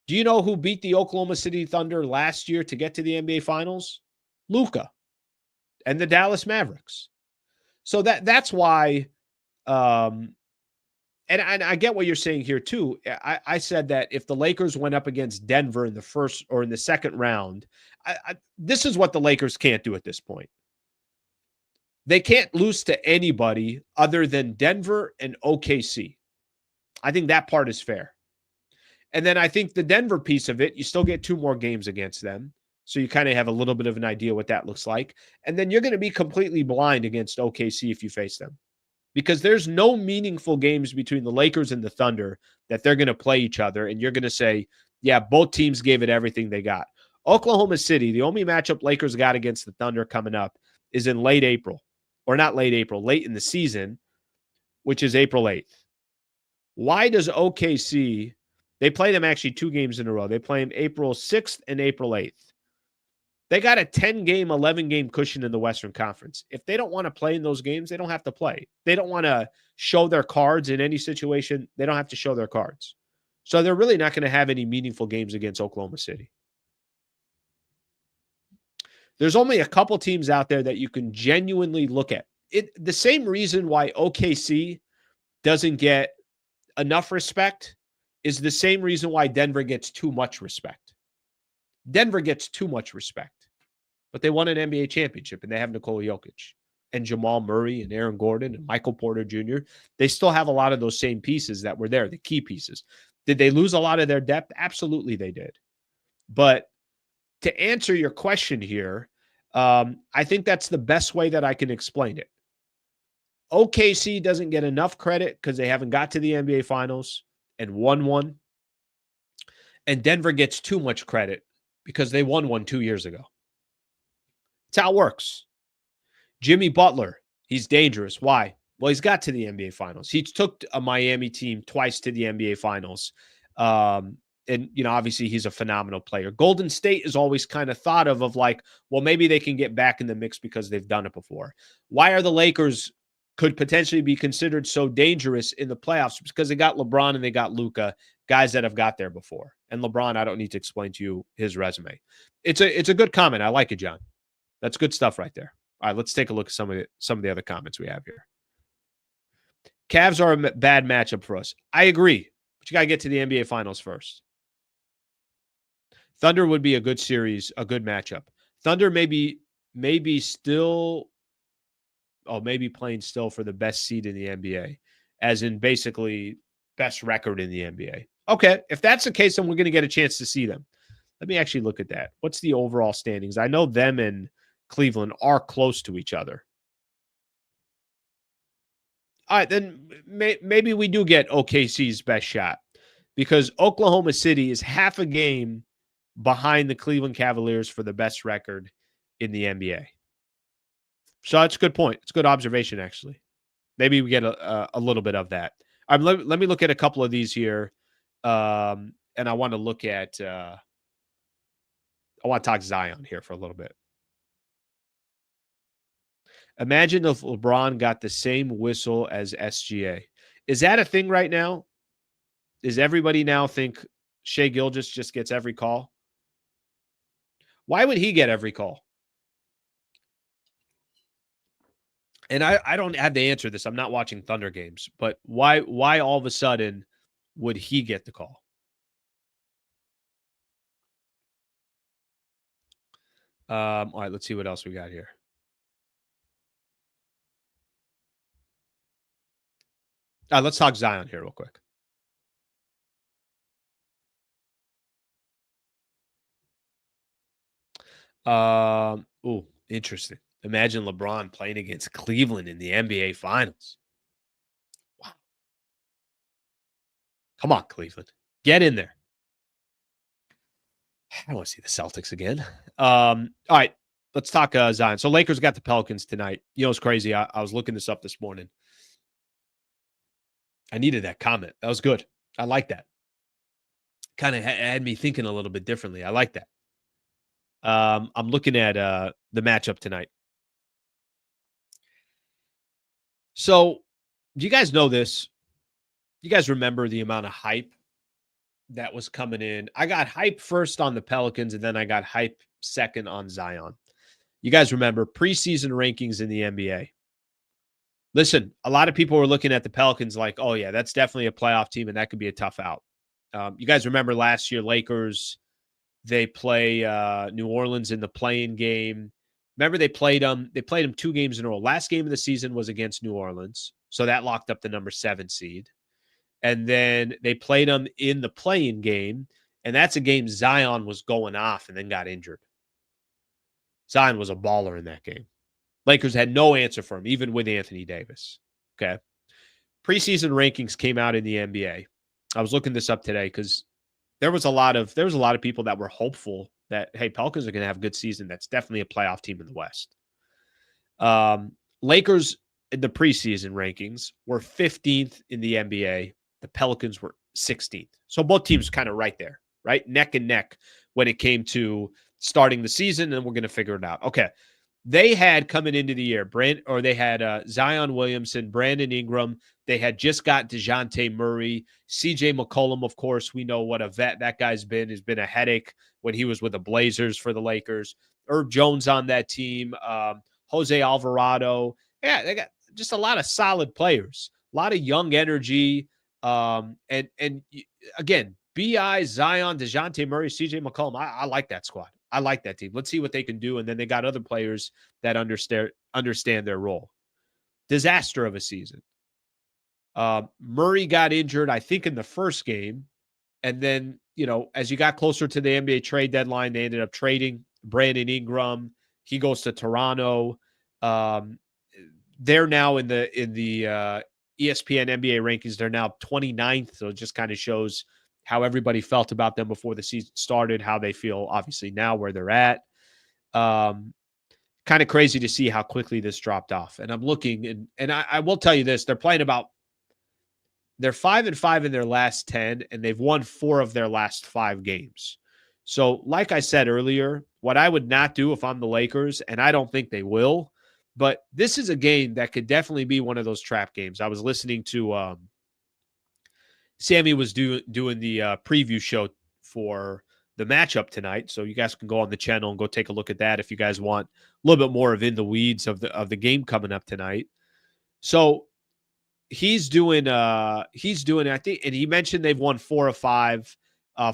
do you know who beat the Oklahoma City Thunder last year to get to the NBA Finals? Luka and the Dallas Mavericks. So that's why, and I get what you're saying here too. I said that if the Lakers went up against Denver in the first or in the second round, this is what the Lakers can't do at this point. They can't lose to anybody other than Denver and OKC. I think that part is fair. And then I think the Denver piece of it, you still get 2 more games against them. So you kind of have a little bit of an idea what that looks like. And then you're going to be completely blind against OKC if you face them, because there's no meaningful games between the Lakers and the Thunder that they're going to play each other. And you're going to say, yeah, both teams gave it everything they got. Oklahoma City, the only matchup Lakers got against the Thunder coming up is in late April, or not late April, late in the season, which is April 8th. Why does OKC, they play them actually 2 games in a row. They play them April 6th and April 8th. They got a 10-game, 11-game cushion in the Western Conference. If they don't want to play in those games, they don't have to play. They don't want to show their cards in any situation. They don't have to show their cards. So they're really not going to have any meaningful games against Oklahoma City. There's only a couple teams out there that you can genuinely look at. The same reason why OKC doesn't get enough respect is the same reason why Denver gets too much respect. Denver gets too much respect, but they won an NBA championship, and they have Nikola Jokic and Jamal Murray and Aaron Gordon and Michael Porter Jr. They still have a lot of those same pieces that were there, the key pieces. Did they lose a lot of their depth? Absolutely they did. But to answer your question here, I think that's the best way that I can explain it. OKC doesn't get enough credit because they haven't got to the NBA Finals and won one. And Denver gets too much credit because they won one 2 years ago. That's how it works. Jimmy Butler, he's dangerous. Why? Well, he's got to the NBA Finals. He took a Miami team twice to the NBA Finals. And, obviously he's a phenomenal player. Golden State is always kind of thought of like, well, maybe they can get back in the mix because they've done it before. Why are the Lakers could potentially be considered so dangerous in the playoffs? Because they got LeBron and they got Luka, guys that have got there before. And LeBron, I don't need to explain to you his resume. It's a good comment. I like it, John. That's good stuff right there. All right, let's take a look at some of the other comments we have here. Cavs are a bad matchup for us. I agree, but you got to get to the NBA Finals first. Thunder would be a good series, a good matchup. Thunder maybe still, maybe playing still for the best seed in the NBA, as in basically best record in the NBA. Okay, if that's the case, then we're going to get a chance to see them. Let me actually look at that. What's the overall standings? I know them and Cleveland are close to each other. All right, then maybe we do get OKC's best shot, because Oklahoma City is half a game behind the Cleveland Cavaliers for the best record in the NBA. So that's a good point. It's a good observation, actually. Maybe we get a little bit of that. Let me look at a couple of these here. And I want to look at I want to talk Zion here for a little bit. Imagine if LeBron got the same whistle as SGA. Is that a thing right now? Does everybody now think Shai Gilgeous just gets every call? Why would he get every call? And I don't have to answer this. I'm not watching Thunder games, but why all of a sudden would he get the call? All right, let's see what else we got here. Let's talk Zion here real quick. Interesting. Imagine LeBron playing against Cleveland in the NBA Finals. Wow. Come on, Cleveland. Get in there. I want to see the Celtics again. All right, let's talk Zion. So Lakers got the Pelicans tonight. It's crazy. I was looking this up this morning. I needed that comment. That was good. I like that. Kind of had me thinking a little bit differently. I like that. I'm looking at the matchup tonight. So, do you guys know this? You guys remember the amount of hype that was coming in? I got hype first on the Pelicans, and then I got hype second on Zion. You guys remember preseason rankings in the NBA. Listen, a lot of people were looking at the Pelicans like, oh, yeah, that's definitely a playoff team, and that could be a tough out. You guys remember last year, Lakers, they play New Orleans in the play-in game. Remember, they played them 2 games in a row. Last game of the season was against New Orleans, so that locked up the number 7 seed. And then they played them in the play-in game, and that's a game Zion was going off and then got injured. Zion was a baller in that game. Lakers had no answer for him, even with Anthony Davis. Okay. Preseason rankings came out in the NBA. I was looking this up today because there was a lot of people that were hopeful that, hey, Pelicans are going to have a good season. That's definitely a playoff team in the West. Lakers in the preseason rankings were 15th in the NBA. The Pelicans were 16th. So both teams kind of right there, right? Neck and neck when it came to starting the season, and we're going to figure it out. Okay. They had coming into the year, they had Zion Williamson, Brandon Ingram. They had just got DeJounte Murray, CJ McCollum. Of course, we know what a vet that guy's been. Has been a headache when he was with the Blazers for the Lakers. Herb Jones on that team, Jose Alvarado. Yeah, they got just a lot of solid players, a lot of young energy. And again, B.I., Zion, DeJounte Murray, CJ McCollum. I like that squad. I like that team. Let's see what they can do. And then they got other players that understand their role. Disaster of a season. Murray got injured, I think, in the first game. And then, as you got closer to the NBA trade deadline, they ended up trading Brandon Ingram. He goes to Toronto. They're now in the ESPN NBA rankings. They're now 29th. So it just kind of shows how everybody felt about them before the season started, how they feel obviously now where they're at. Kind of crazy to see how quickly this dropped off. And I'm looking, and I will tell you this, they're 5-5 in their last 10, and they've won 4 of their last 5 games. So like I said earlier, what I would not do if I'm the Lakers, and I don't think they will, but this is a game that could definitely be one of those trap games. I was listening to Sammy was doing the preview show for the matchup tonight, so you guys can go on the channel and go take a look at that if you guys want a little bit more of in the weeds of the game coming up tonight. So he's doing I think, and he mentioned they've won 4 of 5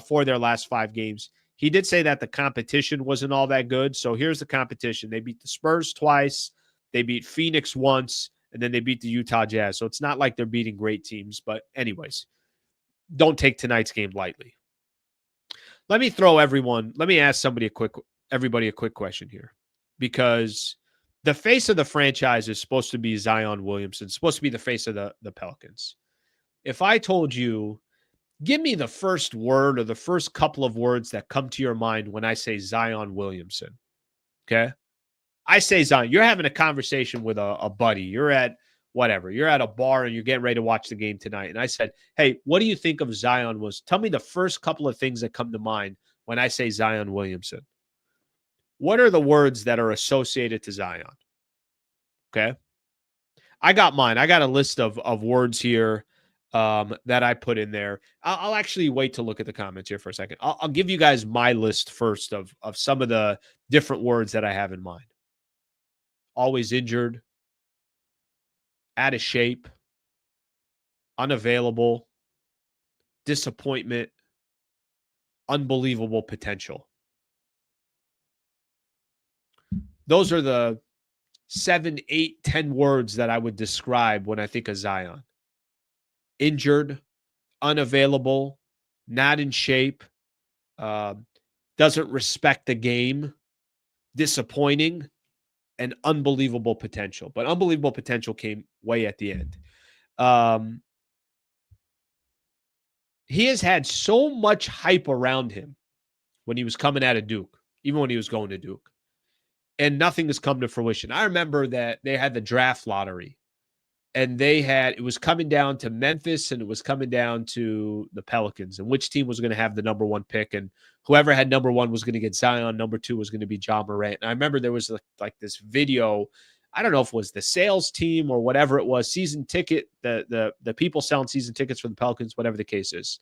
for their last 5 games. He did say that the competition wasn't all that good. So here's the competition: they beat the Spurs twice, they beat Phoenix once, and then they beat the Utah Jazz. So it's not like they're beating great teams, but anyways. Don't take tonight's game lightly. Let me ask everybody a quick question here, because the face of the franchise is supposed to be Zion Williamson. It's supposed to be the face of the Pelicans. If I told you, give me the first word or the first couple of words that come to your mind when I say Zion Williamson, okay? I say Zion. You're having a conversation with a buddy. You're at a bar and you're getting ready to watch the game tonight. And I said, hey, what do you think of Zion? Tell me the first couple of things that come to mind when I say Zion Williamson. What are the words that are associated to Zion? Okay. I got mine. I got a list of words here that I put in there. I'll actually wait to look at the comments here for a second. I'll give you guys my list first of some of the different words that I have in mind. Always injured, out of shape, unavailable, disappointment, unbelievable potential. Those are the 7, 8, 10 words that I would describe when I think of Zion. Injured, unavailable, not in shape, doesn't respect the game, disappointing, and unbelievable potential. But unbelievable potential came way at the end. He has had so much hype around him when he was coming out of Duke, even when he was going to Duke, and nothing has come to fruition. I remember that they had the draft lottery, and it was coming down to Memphis and it was coming down to the Pelicans, and which team was going to have the number 1 pick, and whoever had number 1 was going to get Zion. Number 2 was going to be Ja Morant. And I remember there was like this video. I don't know if it was the sales team or whatever it was, season ticket, the people selling season tickets for the Pelicans, whatever the case is.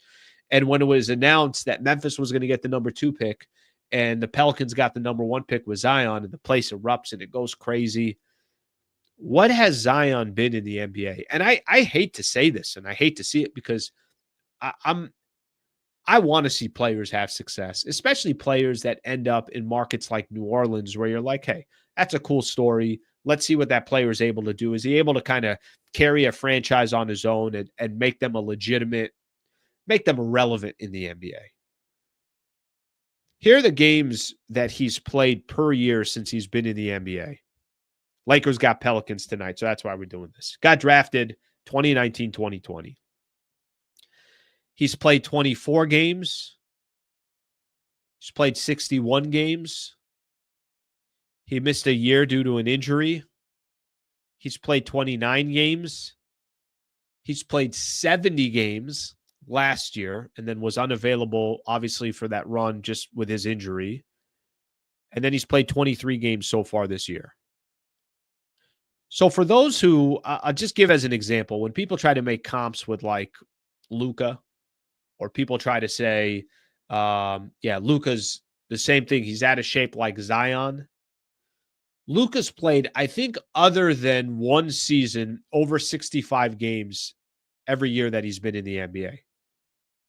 And when it was announced that Memphis was going to get the number 2 pick and the Pelicans got the number 1 pick with Zion, and the place erupts and it goes crazy. What has Zion been in the NBA? And I hate to say this, and I hate to see it, because I want to see players have success, especially players that end up in markets like New Orleans, where you're like, hey, that's a cool story. Let's see what that player is able to do. Is he able to kind of carry a franchise on his own and make them relevant in the NBA? Here are the games that he's played per year since he's been in the NBA. Lakers got Pelicans tonight, so that's why we're doing this. Got drafted 2019, 2020. He's played 24 games. He's played 61 games. He missed a year due to an injury. He's played 29 games. He's played 70 games last year and then was unavailable, obviously, for that run just with his injury. And then he's played 23 games so far this year. So for those who, I'll just give as an example, when people try to make comps with like Luka, or people try to say, Luka's the same thing. He's out of shape like Zion. Luka's played, I think, other than one season, over 65 games every year that he's been in the NBA.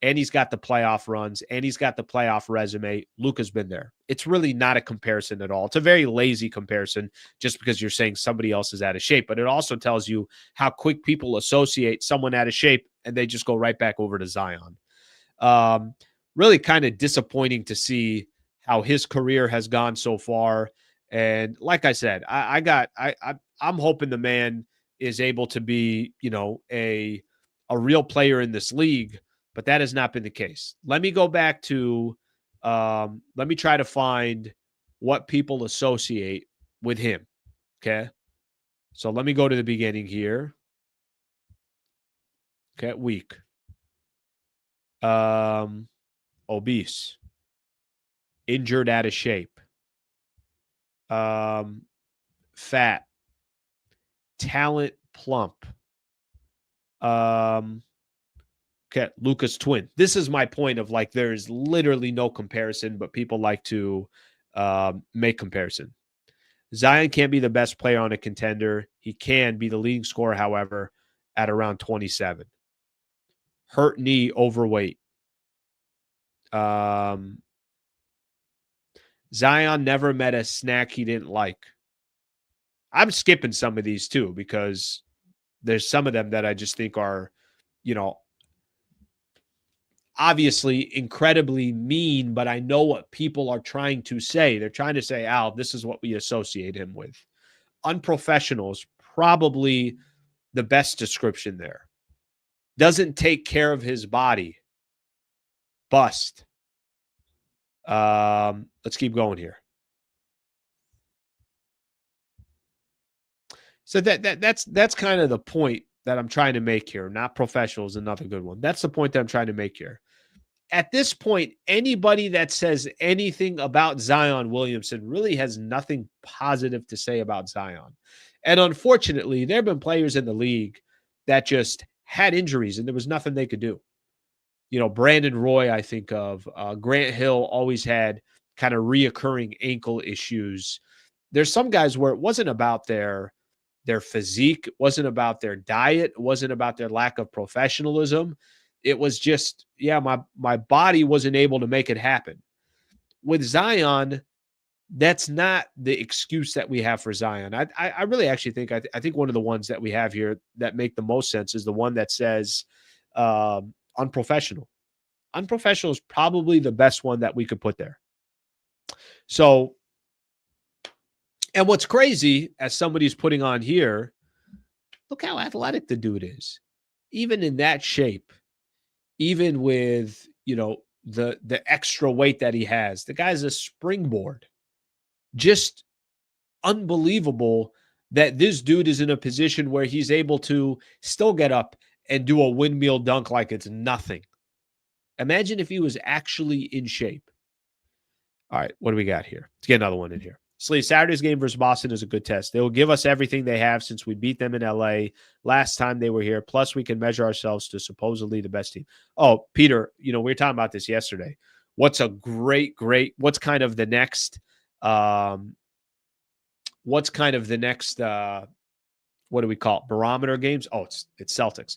And he's got the playoff runs, and he's got the playoff resume. Luka's been there. It's really not a comparison at all. It's a very lazy comparison just because you're saying somebody else is out of shape. But it also tells you how quick people associate someone out of shape, and they just go right back over to Zion. Really kind of disappointing to see how his career has gone so far. And like I said, I'm hoping the man is able to be, a real player in this league, but that has not been the case. Let me go back to, let me try to find what people associate with him. Okay. So let me go to the beginning here. Okay. Weak. Obese. Injured, out of shape. Fat. Talent, plump. Okay, Luka's twin. This is my point of like there's literally no comparison, but people like to make comparison. Zion can't be the best player on a contender. He can be the leading scorer, however, at around 27. Hurt knee, overweight. Zion never met a snack he didn't like. I'm skipping some of these too because there's some of them that I just think are, obviously incredibly mean, but I know what people are trying to say. They're trying to say, Al, this is what we associate him with. Unprofessional is probably the best description there. Doesn't take care of his body. Bust. Let's keep going here. So that's kind of the point that I'm trying to make here. Not professional is another good one. That's the point that I'm trying to make here. At this point, anybody that says anything about Zion Williamson really has nothing positive to say about Zion. And unfortunately, there have been players in the league that just had injuries and there was nothing they could do. Brandon Roy, I think of. Grant Hill always had kind of reoccurring ankle issues. There's some guys where it wasn't about their physique, it wasn't about their diet, it wasn't about their lack of professionalism. It was just, my body wasn't able to make it happen. With Zion, that's not the excuse that we have for Zion. I really actually think, I think one of the ones that we have here that make the most sense is the one that says unprofessional. Unprofessional is probably the best one that we could put there. So, and what's crazy, as somebody's putting on here, look how athletic the dude is. Even in that shape, even with, the extra weight that he has, the guy's a springboard. Just unbelievable that this dude is in a position where he's able to still get up and do a windmill dunk like it's nothing. Imagine if he was actually in shape. All right, what do we got here? Let's get another one in here. Saturday's game versus Boston is a good test. They will give us everything they have since we beat them in LA last time they were here. Plus, we can measure ourselves to supposedly the best team. Oh, Peter, we were talking about this yesterday. What's kind of the next, what do we call it? Barometer games? Oh, it's Celtics.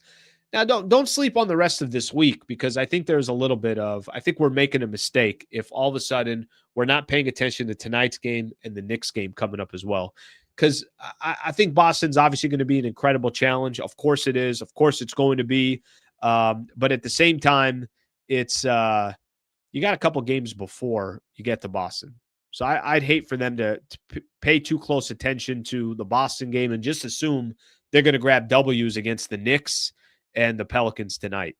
Now, don't sleep on the rest of this week because I think there's a little bit of, I think we're making a mistake if all of a sudden we're not paying attention to tonight's game and the Knicks game coming up as well. Because I think Boston's obviously going to be an incredible challenge. Of course it is. Of course it's going to be. But at the same time, it's, you got a couple games before you get to Boston. So I'd hate for them to pay too close attention to the Boston game and just assume they're going to grab W's against the Knicks and the Pelicans tonight.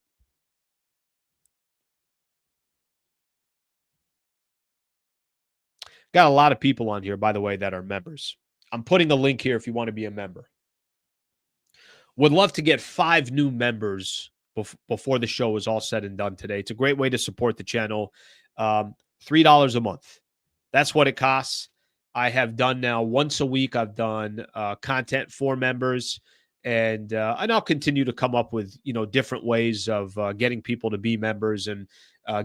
Got a lot of people on here, by the way, that are members. I'm putting a link here if you want to be a member. Would love to get 5 new members before the show is all said and done today. It's a great way to support the channel. $3 a month. That's what it costs. I have done now once a week. I've done content for members, and I'll continue to come up with different ways of getting people to be members and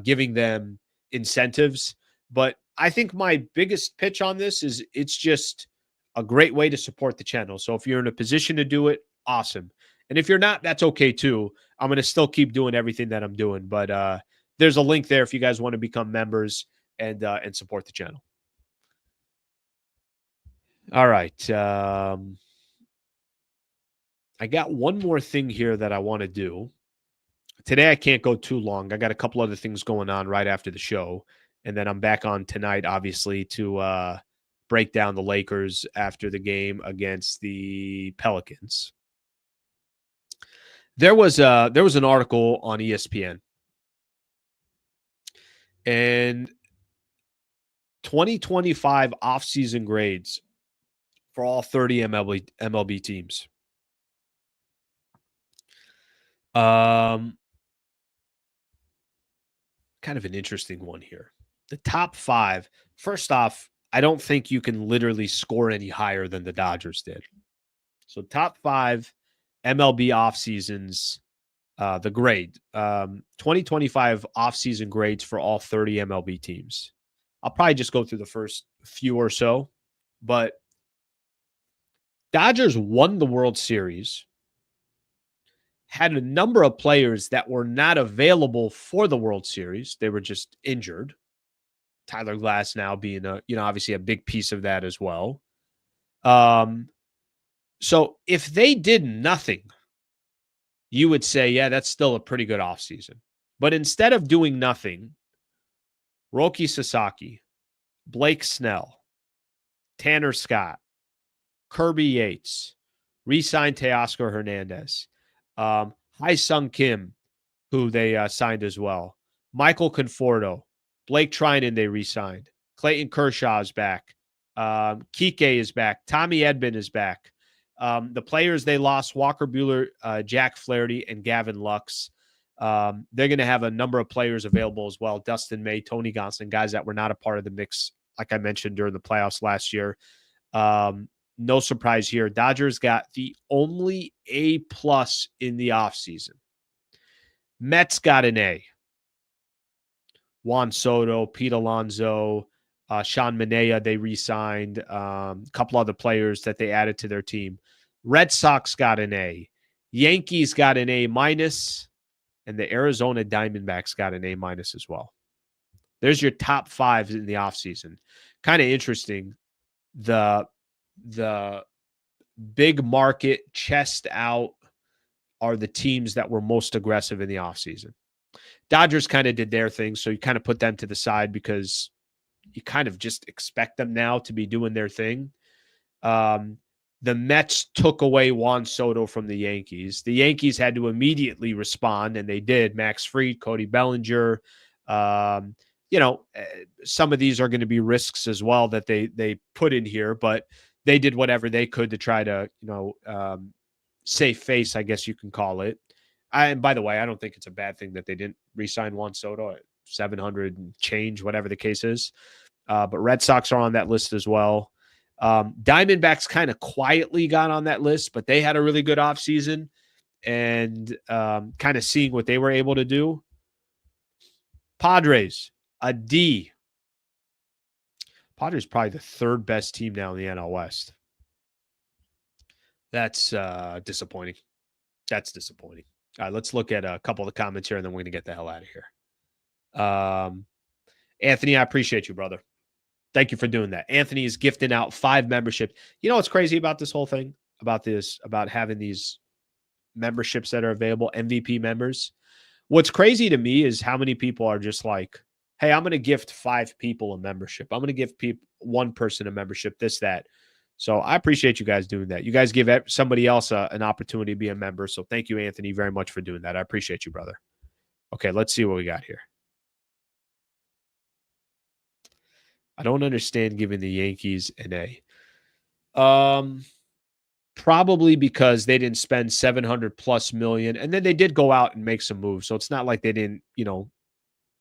giving them incentives. But I think my biggest pitch on this is it's just a great way to support the channel. So if you're in a position to do it, awesome. And if you're not, that's okay too. I'm going to still keep doing everything that I'm doing. But there's a link there if you guys want to become members and support the channel. All right. I got one more thing here that I want to do. Today I can't go too long. I got a couple other things going on right after the show. And then I'm back on tonight, obviously, to break down the Lakers after the game against the Pelicans. There was an article on ESPN, and 2025 offseason grades for all 30 MLB teams. Kind of an interesting one here. The top 5. First off, I don't think you can literally score any higher than the Dodgers did. So top 5 MLB off seasons, the grade, 2025 offseason grades for all 30 MLB teams. I'll probably just go through the first few or so, but Dodgers won the World Series, had a number of players that were not available for the World Series. They were just injured. Tyler Glass now being obviously a big piece of that as well. So if they did nothing, you would say, yeah, that's still a pretty good offseason. But instead of doing nothing, Roki Sasaki, Blake Snell, Tanner Scott, Kirby Yates, re-signed Teoscar Hernandez, Hai-Sung Kim, who they signed as well, Michael Conforto, Blake Trinan they re-signed, Clayton Kershaw is back, Kike is back, Tommy Edman is back. The players they lost, Walker Buehler, Jack Flaherty, and Gavin Lux. They're going to have a number of players available as well. Dustin May, Tony Gonsolin, guys that were not a part of the mix, like I mentioned, during the playoffs last year. No surprise here. Dodgers got the only A+ in the offseason. Mets got an A. Juan Soto, Pete Alonso, Sean Manaea, they re-signed. A couple other players that they added to their team. Red Sox got an A. Yankees got an A-, and the Arizona Diamondbacks got an A- as well. There's your top 5 in the offseason. Kind of interesting. The big market chest out are the teams that were most aggressive in the offseason. Dodgers kind of did their thing, so you kind of put them to the side because you kind of just expect them now to be doing their thing. The Mets took away Juan Soto from the Yankees. The Yankees had to immediately respond, and they did. Max Fried, Cody Bellinger. Some of these are going to be risks as well that they put in here, but they did whatever they could to try to, save face, I guess you can call it. And by the way, I don't think it's a bad thing that they didn't re-sign Juan Soto at 700 and change, whatever the case is. But Red Sox are on that list as well. Diamondbacks kind of quietly got on that list, but they had a really good offseason and kind of seeing what they were able to do. Padres, a D. Padres probably the 3rd best team now in the NL West. That's disappointing. That's disappointing. All right, let's look at a couple of the comments here, and then we're going to get the hell out of here. Anthony, I appreciate you, brother. Thank you for doing that. Anthony is gifting out 5 memberships. You know what's crazy about this whole thing? About having these memberships that are available, MVP members? What's crazy to me is how many people are just like, hey, I'm going to gift 5 people a membership. I'm going to give one person a membership, this, that. So I appreciate you guys doing that. You guys give somebody else an opportunity to be a member. So thank you, Anthony, very much for doing that. I appreciate you, brother. Okay, let's see what we got here. I don't understand giving the Yankees an A. Probably because they didn't spend 700 plus million, and then they did go out and make some moves. So it's not like they didn't,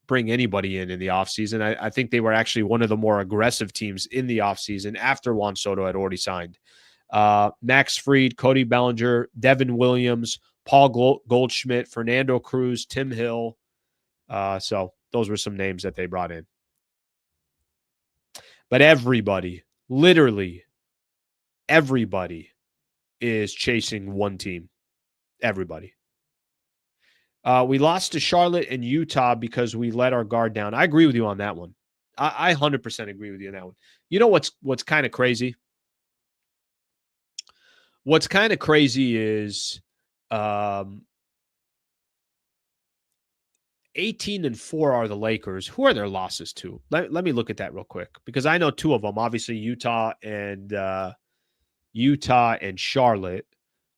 bring anybody in the offseason. I think they were actually one of the more aggressive teams in the offseason after Juan Soto had already signed. Max Fried, Cody Bellinger, Devin Williams, Paul Goldschmidt, Fernando Cruz, Tim Hill. So those were some names that they brought in. But everybody, literally everybody, is chasing one team. Everybody. We lost to Charlotte and Utah because we let our guard down. I agree with you on that one. I 100% agree with you on that one. You know what's kind of crazy? What's kind of crazy is 18-4 are the Lakers. Who are their losses to? Let me look at that real quick because I know 2 of them. Obviously, Utah and Charlotte.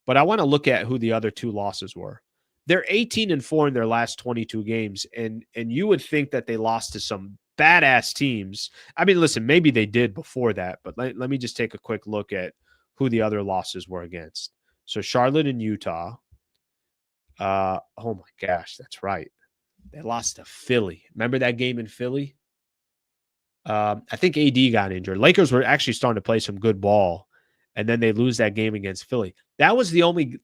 But I want to look at who the other 2 losses were. They're 18-4 in their last 22 games, and you would think that they lost to some badass teams. I mean, listen, maybe they did before that, but let me just take a quick look at who the other losses were against. So Charlotte and Utah. Oh my gosh, that's right. They lost to Philly. Remember that game in Philly? I think AD got injured. Lakers were actually starting to play some good ball, and then they lose that game against Philly. That was the only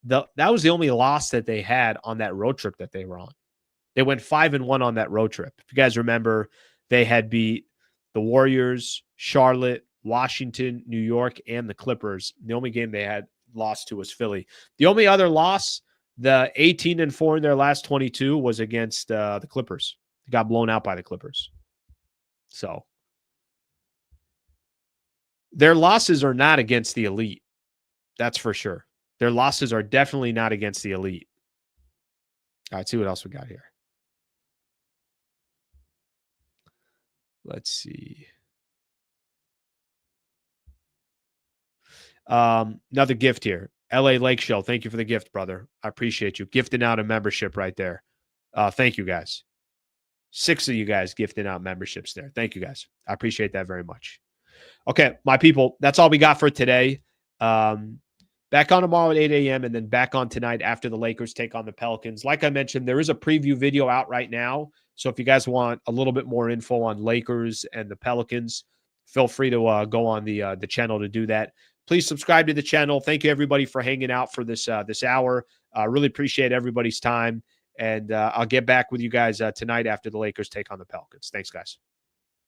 loss that they had on that road trip that they were on. They went 5-1 on that road trip. If you guys remember, they had beat the Warriors, Charlotte, Washington, New York, and the Clippers. The only game they had lost to was Philly. The only other loss, the 18-4 in their last 22, was against the Clippers. They got blown out by the Clippers. So their losses are not against the elite. That's for sure. Their losses are definitely not against the elite. All right, see what else we got here. Let's see. Another gift here. LA Lake Show. Thank you for the gift, brother. I appreciate you. Gifting out a membership right there. Thank you, guys. 6 of you guys gifting out memberships there. Thank you, guys. I appreciate that very much. Okay, my people, that's all we got for today. Back on tomorrow at 8 a.m. and then back on tonight after the Lakers take on the Pelicans. Like I mentioned, there is a preview video out right now. So if you guys want a little bit more info on Lakers and the Pelicans, feel free to go on the channel to do that. Please subscribe to the channel. Thank you, everybody, for hanging out for this hour. Really appreciate everybody's time. And I'll get back with you guys tonight after the Lakers take on the Pelicans. Thanks, guys.